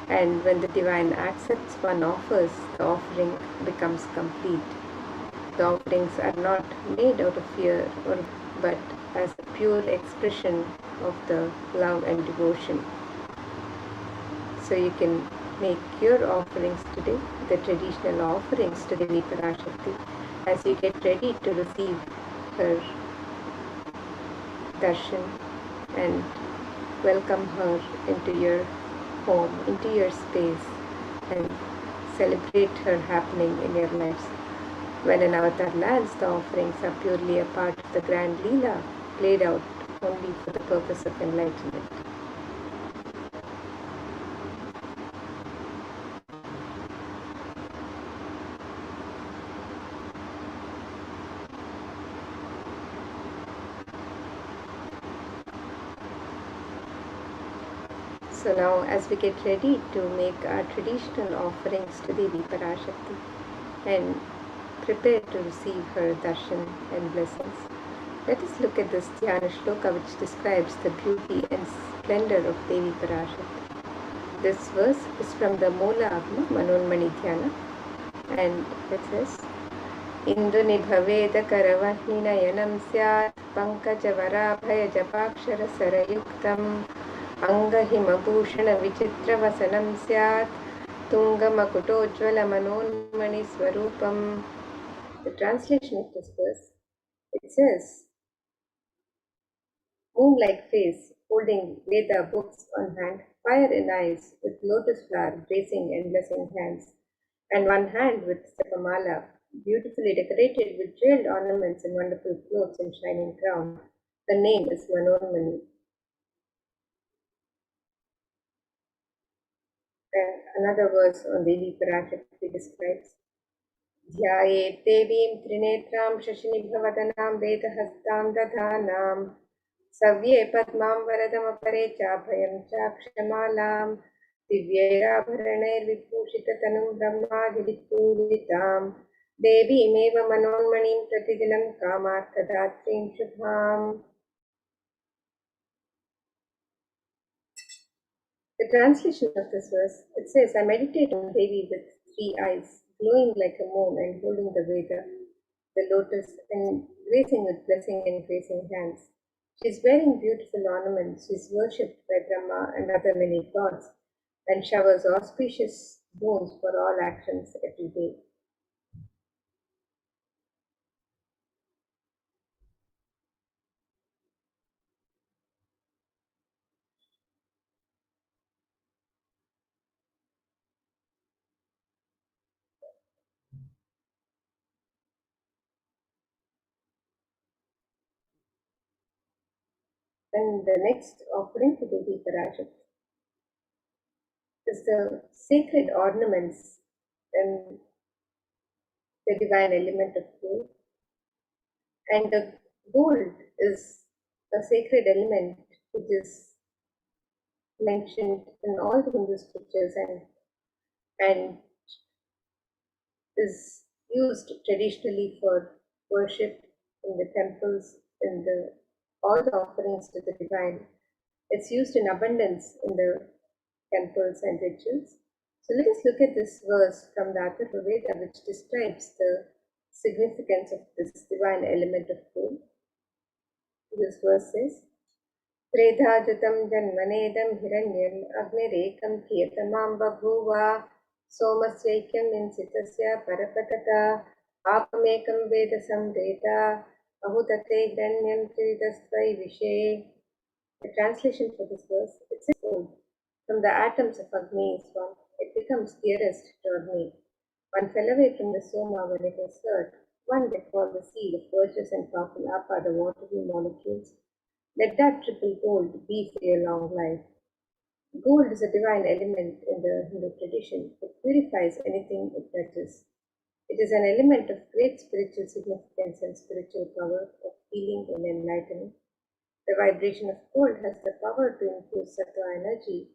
And when the divine accepts one offers, the offering becomes complete. The offerings are not made out of fear, but as a pure expression of the love and devotion. So you can make your offerings today, the traditional offerings to Devi Parashakti, as you get ready to receive her darshan and welcome her into your home, into your space, and celebrate her happening in your lives. When an avatar lands, the offerings are purely a part of the grand Leela, played out only for the purpose of enlightenment. So now, as we get ready to make our traditional offerings to Devi Parashakti and prepare to receive her darshan and blessings, let us look at this Dhyana Shloka which describes the beauty and splendor of Devi Parashakti. This verse is from the Moola Agma Manonmani Dhyana, and it says, Indu nibhaveda karavahinayanam syat pankajavara japakshara sarayuktam angahimabhushana vichitravasanam syat tungamakutojvala manonmani swarupam. The translation of this verse, it says, moon-like face, holding Veda books on hand, fire in eyes, with lotus flower bracing and blessing hands, and one hand with Sapamala, beautifully decorated with jeweled ornaments and wonderful clothes and shining crown. Her name is Manonmani. And another verse on Devi Parashakti describes, Dhyaye Devim Trinetram Shashinibhavadanaam Vedahastam Dadhanam Savye Padmam Varadamapare Chabhayam Chakshamalam Divyayabharaner Vibhushitatanum Brahmadivipuritam Devi Meva Manonmanim Pratidinam Kamarthadatrim Shubham. The translation of this verse, it says, I meditate on Devi with 3 eyes, glowing like a moon and holding the Veda, the lotus, and gracing with blessing and gracing hands. She is wearing beautiful ornaments. She is worshipped by Brahma and other many gods, and showers auspicious boons for all actions every day. And the next offering to Devi Parashakti is the sacred ornaments and the divine element of gold. And the gold is a sacred element which is mentioned in all the Hindu scriptures and is used traditionally for worship in the temples, in all the offerings to the divine. It's used in abundance in the temples and rituals. So let us look at this verse from the Atharva Veda which describes the significance of this divine element of gold. This verse says, Tredhajutam janmanedam hiranyam agnirekam kiyatamam babhuva somasvaikyam insitasya parapatata apamekam veda samreta ahutate hiranyam tridastvai vishe. The translation for this verse, it says, gold. From the atoms of Agni is formed, it becomes dearest to Agni. One fell away from the Soma when it was hurt. One let fall the seed of virtuous and powerful Apa, the watery molecules. Let that triple gold be for your long life. Gold is a divine element in the Hindu tradition. It purifies anything it touches. It is an element of great spiritual significance and spiritual power of healing and enlightenment. The vibration of gold has the power to infuse sattva energy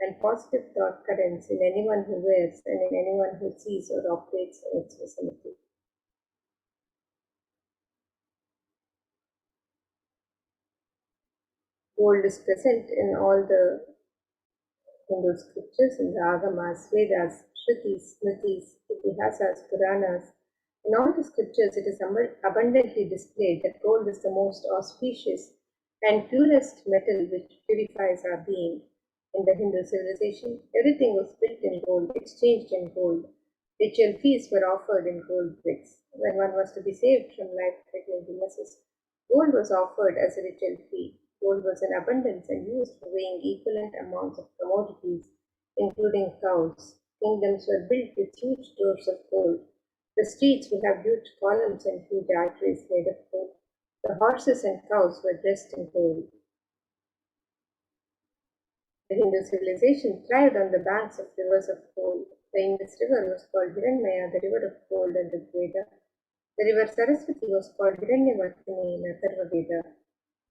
and positive thought currents in anyone who wears and in anyone who sees or operates in its vicinity. Gold is present in all the Hindu scriptures, in the Agamas, Vedas, Shrutis, Smritis, Itihasas, Puranas. In all the scriptures, it is abundantly displayed that gold is the most auspicious and purest metal which purifies our being. In the Hindu civilization, everything was built in gold, exchanged in gold. Ritual feasts were offered in gold bricks. When one was to be saved from life-threatening illnesses, gold was offered as a ritual fee. Gold was in abundance and used for weighing equivalent amounts of commodities, including cows. Kingdoms were built with huge doors of gold. The streets would have huge columns and huge arteries made of gold. The horses and cows were dressed in gold. The Hindu civilization thrived on the banks of rivers of gold. The Indus River was called Hiranmaya, the river of gold and the Veda. The river Saraswati was called Hiranyavardhini in Atharva Veda.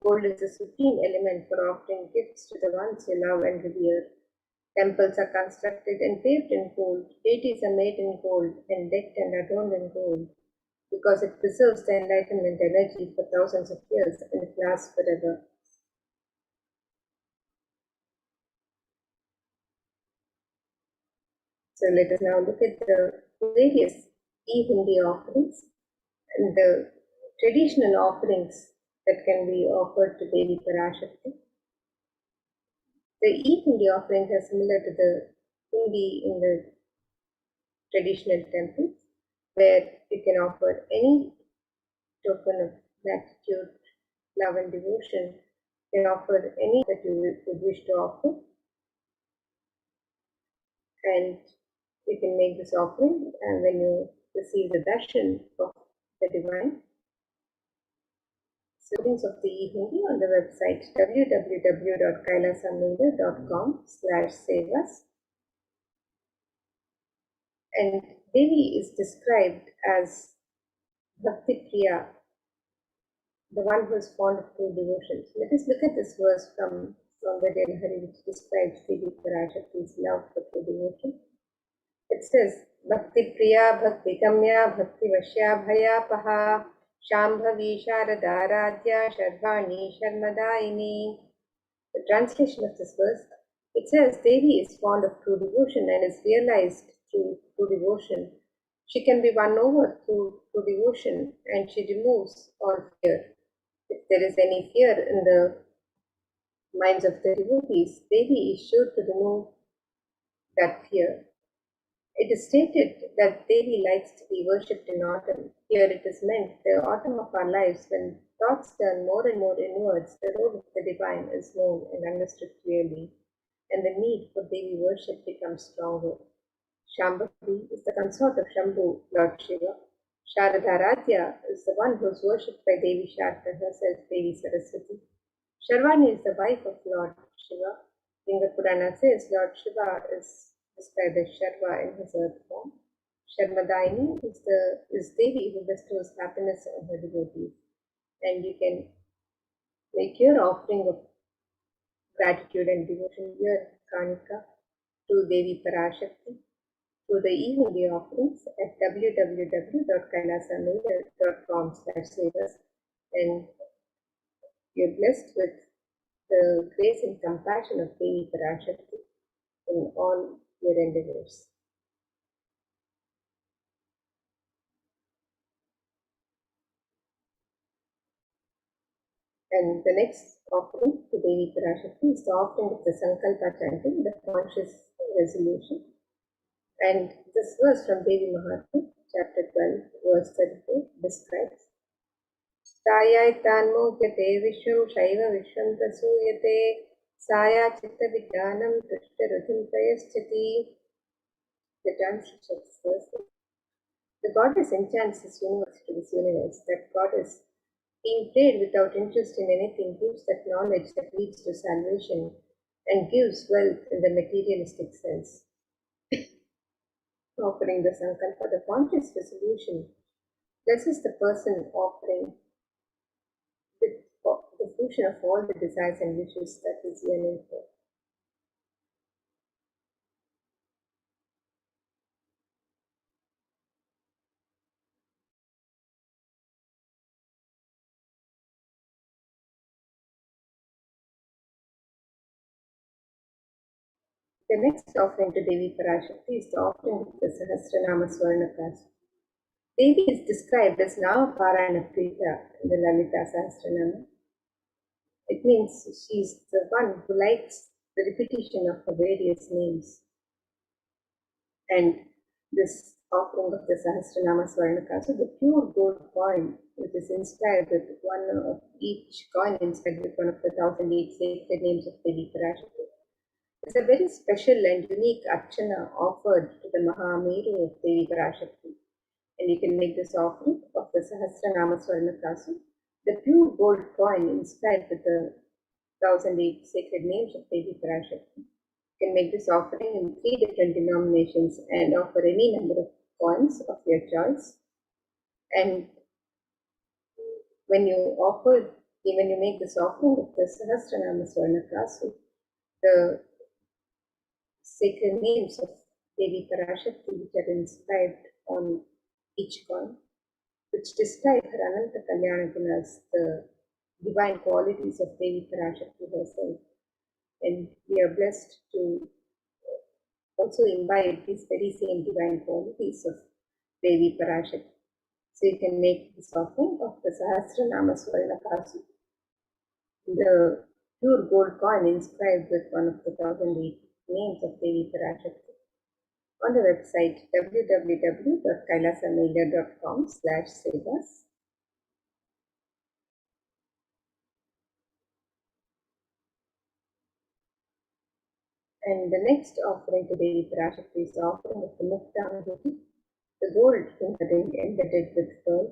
Gold is the supreme element for offering gifts to the ones you love and revere. Temples are constructed and paved in gold. Deities are made in gold and decked and adorned in gold because it preserves the enlightenment energy for thousands of years and it lasts forever. So let us now look at the various e-Hindi offerings and the traditional offerings that can be offered to Devi Parashakti. The e-Hindi offerings are similar to the Hindi in the traditional temples, where you can offer any token of gratitude, love and devotion. You can offer any that you would wish to offer, and you can make this offering, and when you receive the darshan of the divine, offerings of the e-Hindi on the website www.kailasamida.com/sevas. And Devi is described as Bhakti Priya, the one who is fond of true devotion. So let us look at this verse from Saundarya Lahari, which describes Devi Parashakti's love for true devotion. It says, Bhakti Priya, Bhakti Kamya, Bhakti Vashya Bhaya Paha, Shambhavi Sharada Radhya, Sharvani Sharmadaini. The translation of this verse, it says Devi is fond of true devotion and is realized through true devotion. She can be won over through true devotion and she removes all fear. If there is any fear in the minds of the devotees, Devi is sure to remove that fear. It is stated that Devi likes to be worshipped in autumn. Here it is meant the autumn of our lives when thoughts turn more and more inwards, the road of the divine is known and understood clearly, and the need for Devi worship becomes stronger. Shambhavi is the consort of Shambhu, Lord Shiva. Sharadharadhya is the one who is worshipped by Devi Sharda herself, Devi Saraswati. Sharvani is the wife of Lord Shiva. Linga Purana says Lord Shiva is described as Sharva in his earth form. Sharmadaini is Devi who bestows happiness on her devotees. And you can make your offering of gratitude and devotion, your Kanika, to Devi Parashakti through the e-Hindi offerings at www.kailasamida.com/sevas, and you're blessed with the grace and compassion of Devi Parashakti in all your endeavors. And the next offering to Devi Parashakti is the offering of the Sankalpa chanting, the conscious resolution. And this verse from Devi Mahatma, chapter 12, verse 34, describes Sayaitanmogyate Vishwam Shaiva Vishwam Tasuyate Saya Chitta Vijnanam Tushta Ruthim Prayaschati. The translation of this verse: the goddess enchants this universe to this universe. That goddess, being prayed without interest in anything, gives that knowledge that leads to salvation and gives wealth in the materialistic sense. Offering the Sankalpa, the conscious resolution, blesses the person offering with the fruition of all the desires and wishes that is yearning for. The next offering to Devi Parashakti is the offering of the Sahasranama Swarnakas. Devi is described as Nama Parayana Prita in the Lalita Sahasranama. It means she is the one who likes the repetition of her various names. And this offering of the Sahasranama Swarnaka, so the pure gold coin, which is inscribed with one of each coin inscribed with one of the 1008 sacred names of Devi Parashakti, is a very special and unique archana offered to the Mahameru of Devi Parashakti. And you can make this offering of the Sahasranama Swarnaka, the pure gold coin inscribed with the 1008 sacred names of Devi Parashakti. You can make this offering in 3 different denominations and offer any number of coins of your choice. And when you make this offering of the Sahasranama Swarnaka, the sacred names of Devi Parashakti which are inscribed on each coin, which describe her Ananta Kalyana Gunas, the divine qualities of Devi Parashakti herself. And we are blessed to also imbibe these very same divine qualities of Devi Parashakti. So you can make this offering of the Sahasranama Swarnaka, the pure gold coin inscribed with one of the 1008 names of Devi Parashakti, on the website www.kailasamailer.com/sevas. And the next offering to Devi Parashakti is the offering of the Mukta, the gold ring embedded with pearl.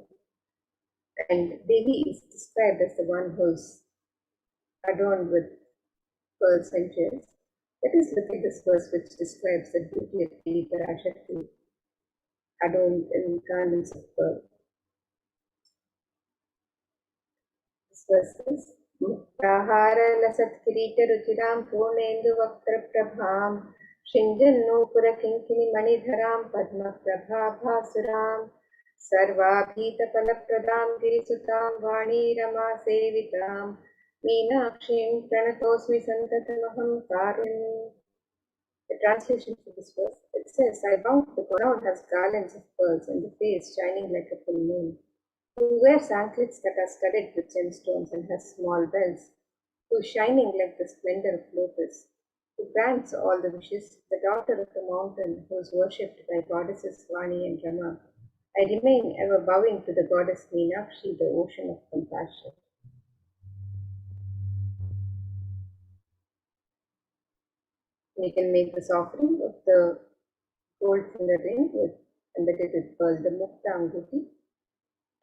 And Devi is described as the one who's adorned with pearls and jewels. Let us look at this verse which describes the beauty of Devi Parashakti adorned in garments of pearl. This verse is Muktahara lasat kirita ruchiram purnendu vaktra prabham Shinjannupura kinkini manidharam padma prabha bhasuram Sarvabhita palapradam girisutam vani rama sevitam Meenakshim pranatosmi santatamaham karun. The translation for this verse, it says, I bow the crown has garlands of pearls and the face shining like a full moon. Who wears anklets that are studded with gemstones and has small bells, who is shining like the splendor of lotus, who grants all the wishes, the daughter of the mountain, who is worshipped by goddesses Vani and Rama. I remain ever bowing to the goddess Meenakshi, the ocean of compassion. We can make this offering of the gold finger ring embedded with pearl, the Mukta Anguti,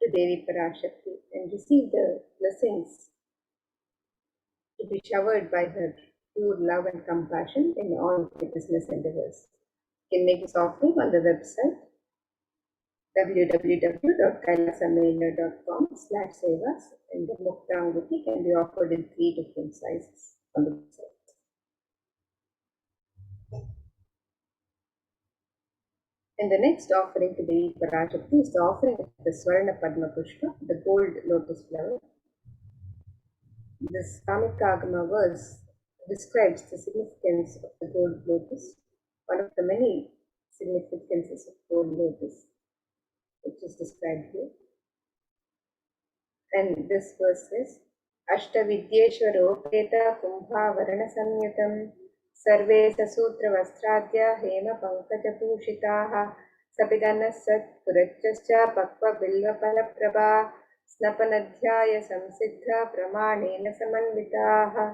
to Devi Parashakti and receive the blessings to be showered by her pure love and compassion in all the business endeavors. You can make this offering on the website www.kailasamailer.com/sevas, and the Mukta Anguti can be offered in 3 different sizes on the website. And the next offering to Devi Parashakti is the offering of the Swarna Padma Pushpa, the gold lotus flower. This Kamikagama verse describes the significance of the gold lotus, one of the many significances of gold lotus, which is described here. And this verse says, Ashtavidyeshwaropeta kumbha varana samyutam Sarve sasutra vastrādya hema pankaj bhushitaha Sapidanas sat purachascha pakva bilva palaprabha Snapanadhyaya samsiddha pramanena samanvitaha.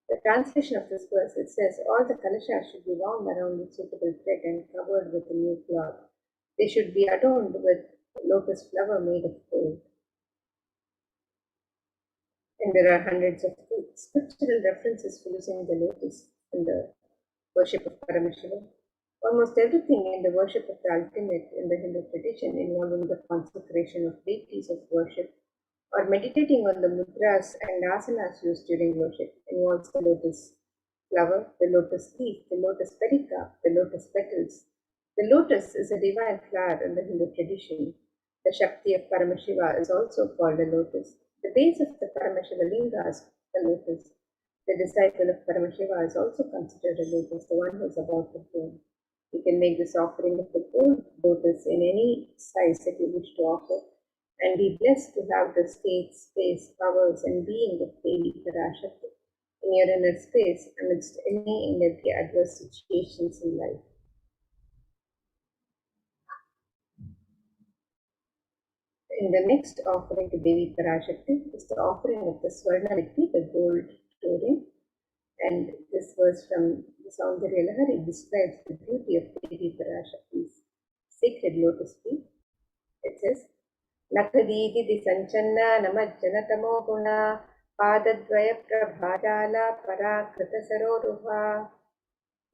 The translation of this verse, it says, all the kalashas should be wound around with suitable thread and covered with a new cloth. They should be adorned with lotus flower made of gold. And there are hundreds of scriptural references for using the lotus in the worship of Paramashivoham. Almost everything in the worship of the ultimate in the Hindu tradition involving the consecration of deities of worship or meditating on the mudras and asanas used during worship involves the lotus flower, the lotus leaf, the lotus perica, the lotus petals. The lotus is a divine flower in the Hindu tradition. The Shakti of Paramashiva is also called a lotus. The base of the Paramashiva linga is the lotus. The disciple of Paramashiva is also considered a lotus, the one who is about to bloom. You can make this offering of the gold lotus in any size that you wish to offer, and be blessed to have the state, space, powers, and being of Devi Parashakti in your inner space amidst any and every adverse situations in life. In the next offering to Devi Parashakti is the offering of the Swarna Vikti, the gold touring. And this verse from the Saundarya Lahari describes the beauty of Devi Parashakti's sacred lotus feet. It says, Nakadidi Sanchanna Namajjanatamo Guna Padadvaya Prabhajala Parakrita Saroruha.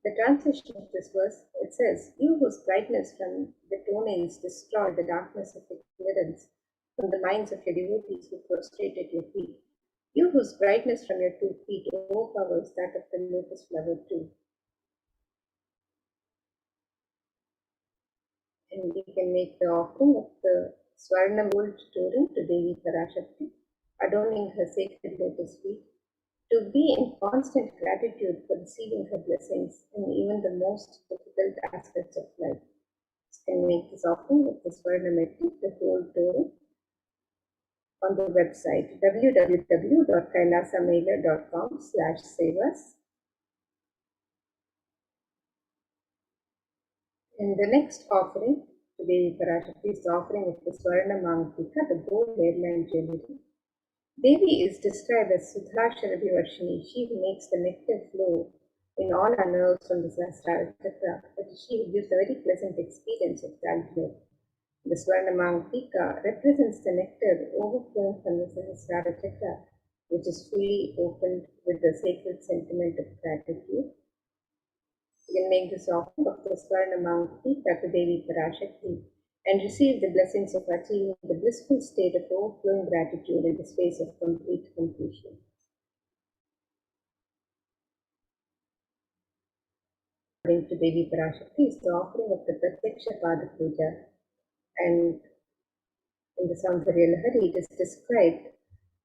The translation of this verse, it says, You whose brightness from the toenails destroy the darkness of ignorance from the minds of your devotees who prostrate at your feet. You whose brightness from your 2 feet overpowers that of the lotus flower too. And we can make the offering of the Swarna gold touring to Devi Parashakti, adorning her sacred lotus feet, to be in constant gratitude for receiving her blessings in even the most difficult aspects of life. You can make this offering of the Swarna Meti, the gold touring, on the website www.kailasamailer.com/sevas. In the next offering to Devi Parashakti is the offering of the Swarna Mangatika, the gold hairline jewelry. Devi is described as Sudhashara Vivarshini, she who makes the nectar flow in all our nerves from the Sahasrara Chakra, but she who gives a very pleasant experience of the ultimate. The Swarna Mangatika represents the nectar overflowing from the Sahasrara Chakra, which is fully opened with the sacred sentiment of gratitude. You can make this offering of the Swarna Mangatika to Devi Parashakti and receive the blessings of achieving the blissful state of overflowing gratitude in the space of complete completion. According to Devi Parashakti is the offering of the Pratyaksha Pada Puja, and in the Saundarya Lahari it is described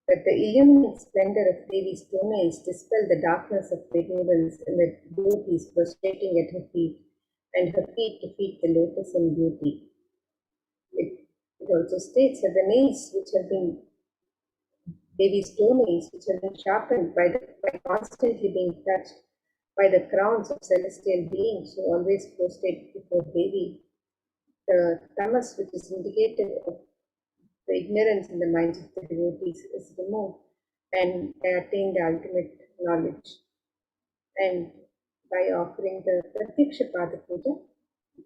that the illuminate splendor of Devi's toenails dispel the darkness of ignorance in the devotees prostrating at her feet, and her feet defeat the lotus in beauty. It also states that the nails which have been Devi's toenails, which have been sharpened by constantly being touched by the crowns of celestial beings who always prostrate before Devi, the tamas, which is indicative of the ignorance in the minds of the devotees, is removed, and they attain the ultimate knowledge. And by offering the Pratyaksha Pada Puja,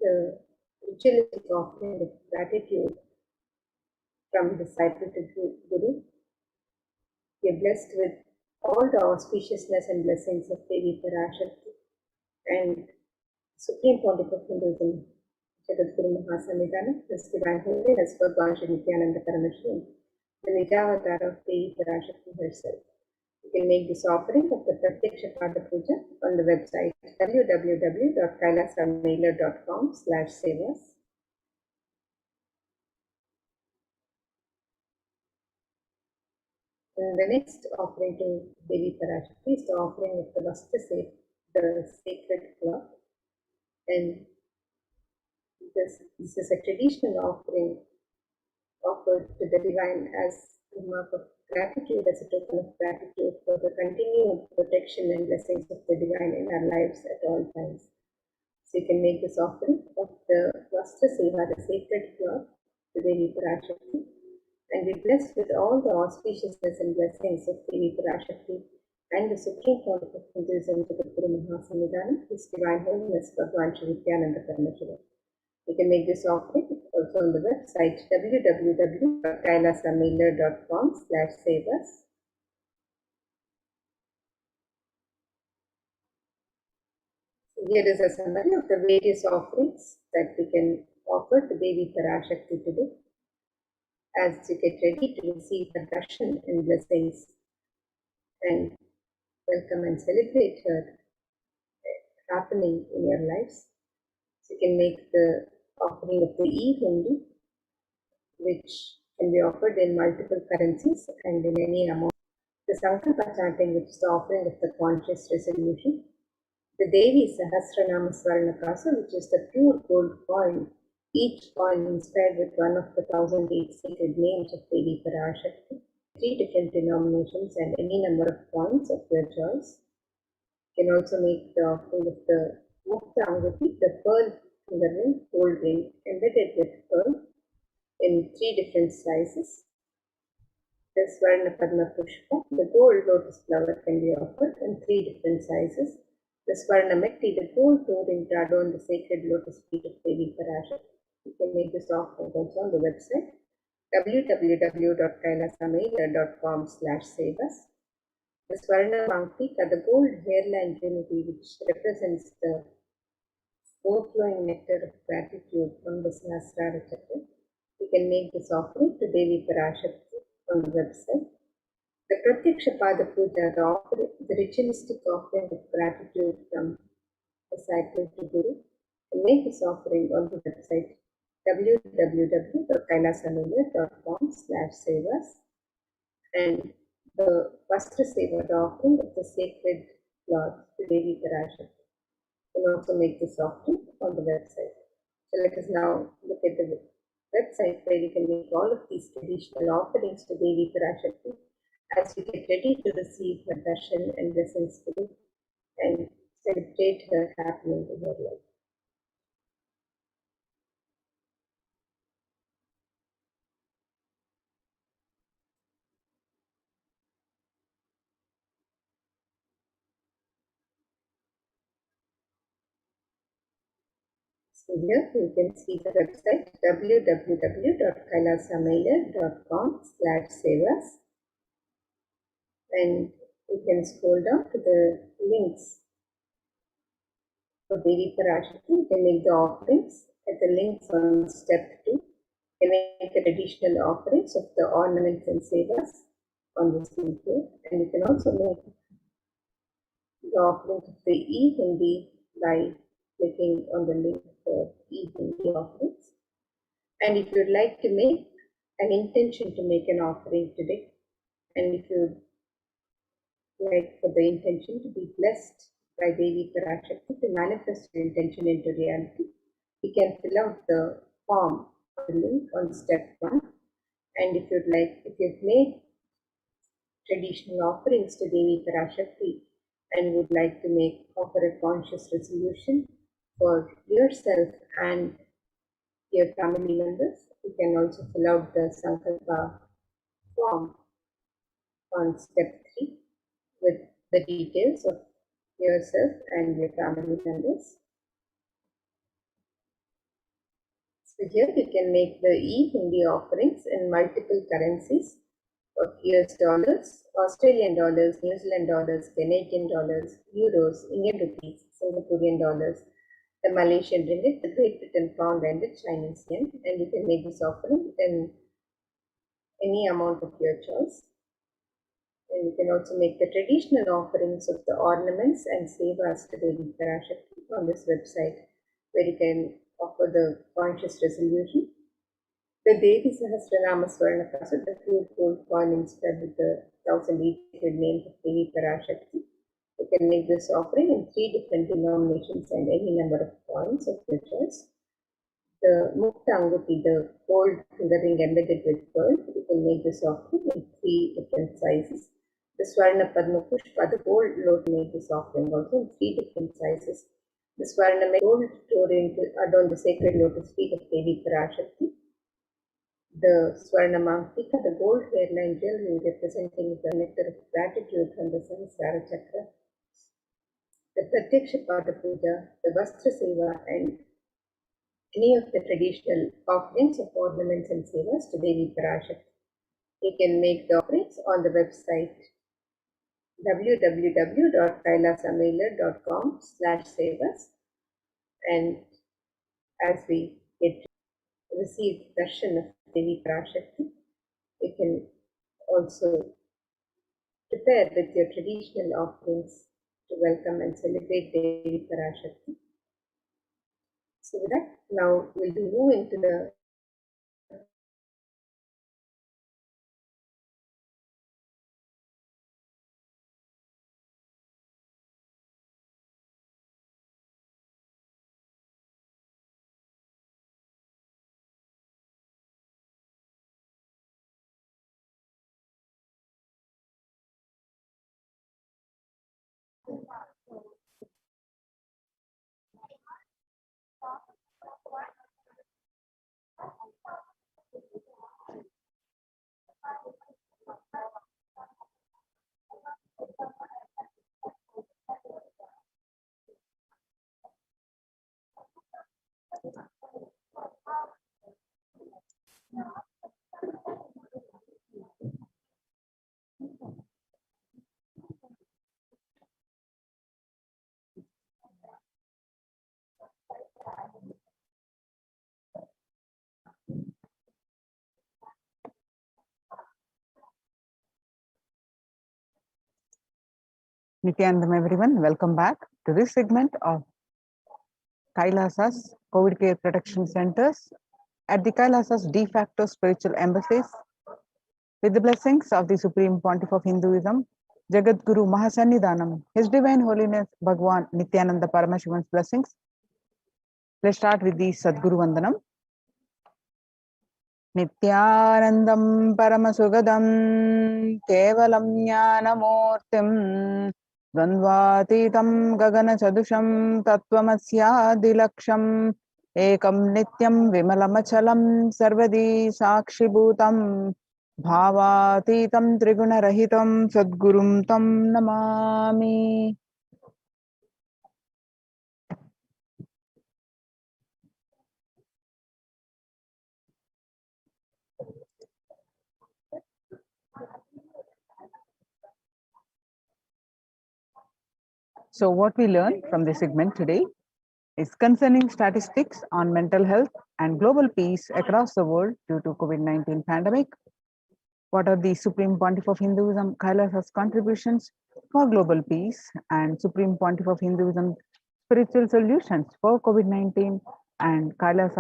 the ritualistic offering of gratitude from disciple to Guru, we are blessed with all the auspiciousness and blessings of Devi Parashakti and Supreme Pontiff of Hinduism, Jagadguru Mahasamidana, His Divine Holiness Bhagwan Shri Nithyananda Paramashivam, the Nijavatar of Devi Parashakti herself. You can make this offering of the Pratyaksha Pada Puja on the website www.kailasamailer.com/sevas. And the next offering to Devi Parashakti is the offering of the Vastasek, the sacred cloth. And this is a traditional offering offered to the divine as a mark of gratitude, as a token of gratitude for the continued protection and blessings of the divine in our lives at all times. So you can make this offering of the Vastaseva, the sacred cloth, to Devi Parashakti, and be blessed with all the auspiciousness and blessings of Devi Parashakti and the Supreme Pontiff of Hinduism, Jagadguru Mahasamidana, His Divine Holiness Bhagwan Shri Nithyananda Paramashivam. You can make this offering also on the website www.kailasamailer.com/sevas. Here is a summary of the various offerings that we can offer to Devi Parashakti today as you get ready to receive the darshan and blessings and welcome and celebrate her happening in your lives. So you can make the offering of the e-hundi, which can be offered in multiple currencies and in any amount. the Sankalpa chanting, which is the offering of the conscious resolution, the Devi Sahasranama Swarnakasa, which is the pure gold coin, each coin inspired with one of the 1008 sacred names of Devi Parashakti, 3 different denominations and any number of coins of your choice. You can also make the offering of the Mukta Anguti, the pearl finger ring, gold ring embedded with pearl in 3 different sizes. The Swarna Padma Pushpa, the gold lotus flower, can be offered in 3 different sizes. The Swarna Metti, the gold touring Prado on the sacred lotus feet of Devi Parashakti. You can make this offering also on the website www.kailasamela.com/sevas. The Swarna Mankika, the gold hairline trinity, which represents the overflowing nectar of gratitude from the Sahasrara Chakra. You can make this offering to Devi Parashakti on the website. The Pratyaksha Pada Puja, the ritualistic offering of gratitude from disciple to Guru, and make this offering on the website www.kailasamela.com/sevas. And the Vastra Seva, the offering of the sacred cloth to Devi Parashakti, can also make this offering on the website. So let us now look at the website where you can make all of these traditional offerings to Devi Parashakti as we get ready to receive her darshan and blessings today and celebrate her happening in her life. So here you can see the website www.kailasamela.com/sevas, and you can scroll down to the links for Devi Parashakti. You can make the offerings at the links on step 2. You can make the traditional offerings of the ornaments and sevas on this link here, and you can also make the offerings of the e-Hindi by clicking on the link for e-Hindi offerings. And if you'd like to make an intention to make an offering today, and if you'd like for the intention to be blessed by Devi Parashakti, to manifest your intention into reality, you can fill out the form on the link on step 1. And if you've made traditional offerings to Devi Parashakti and would like to offer a conscious resolution for yourself and your family members, you can also fill out the Sankalpa form on step 3 with the details of yourself and your family members. So here you can make the e-Hindi offerings in multiple currencies of US dollars, Australian dollars, New Zealand dollars, Canadian dollars, euros, Indian rupees, Singaporean dollars, the Malaysian ringgit, the Great Britain pound, and the Chinese yen. And you can make this offering in any amount of your choice. And you can also make the traditional offerings of the ornaments and sevas to Devi Parashakti on this website, where you can offer the conscious resolution. The Devi Sahasranama Swarnakasa, the pure gold coin inspired with the 1008 names of Devi Parashakti. You can make this offering in 3 different denominations and any number of coins of your choice. The Mukta Anguti, the gold finger ring embedded with pearl, you can make this offering in 3 different sizes. The Swarna Padma Pushpa, the gold lotus, make this offering also in 3 different sizes. The Swarna gold touring to adorn the sacred lotus feet of Devi Parashakti. The Swarna Mankika, the gold hairline jewelry representing the nectar of gratitude from the Sahasrara Chakra. The Pratyaksha Pada Puja, the Vastra Seva, and any of the traditional offerings of ornaments and sevas to Devi Parashakti. You can make the offerings on the website www.kailasamela.com/sevas, and as we get receive darshan of Devi Parashakti, you can also prepare with your traditional offerings to welcome and celebrate Devi Parashakti. So with that, now we'll be moving to the Nithyanandam everyone, welcome back to this segment of Kailasa's COVID Care Protection Centers at the Kailasa's de facto spiritual embassies. With the blessings of the Supreme Pontiff of Hinduism, Jagat Guru Mahasannidhanam, His Divine Holiness Bhagwan Nithyananda Paramashivan's blessings. Let's start with the Sadguru Vandanam. Nithyanandam Paramasugadam Kevalam Jnanamurtim Dvandvatitam Gagana Chadusham Tattvamasya Ekam Nityam Vimalamachalam Sarvadi Sakshibhutam Bhavatitam Triguna Rahitam Sadgurum Tam Namami. So what we learned from this segment today is concerning statistics on mental health and global peace across the world due to COVID-19 pandemic. What are the Supreme Pontiff of Hinduism, Kailasa's contributions for global peace and Supreme Pontiff of Hinduism spiritual solutions for COVID-19 and Kailasa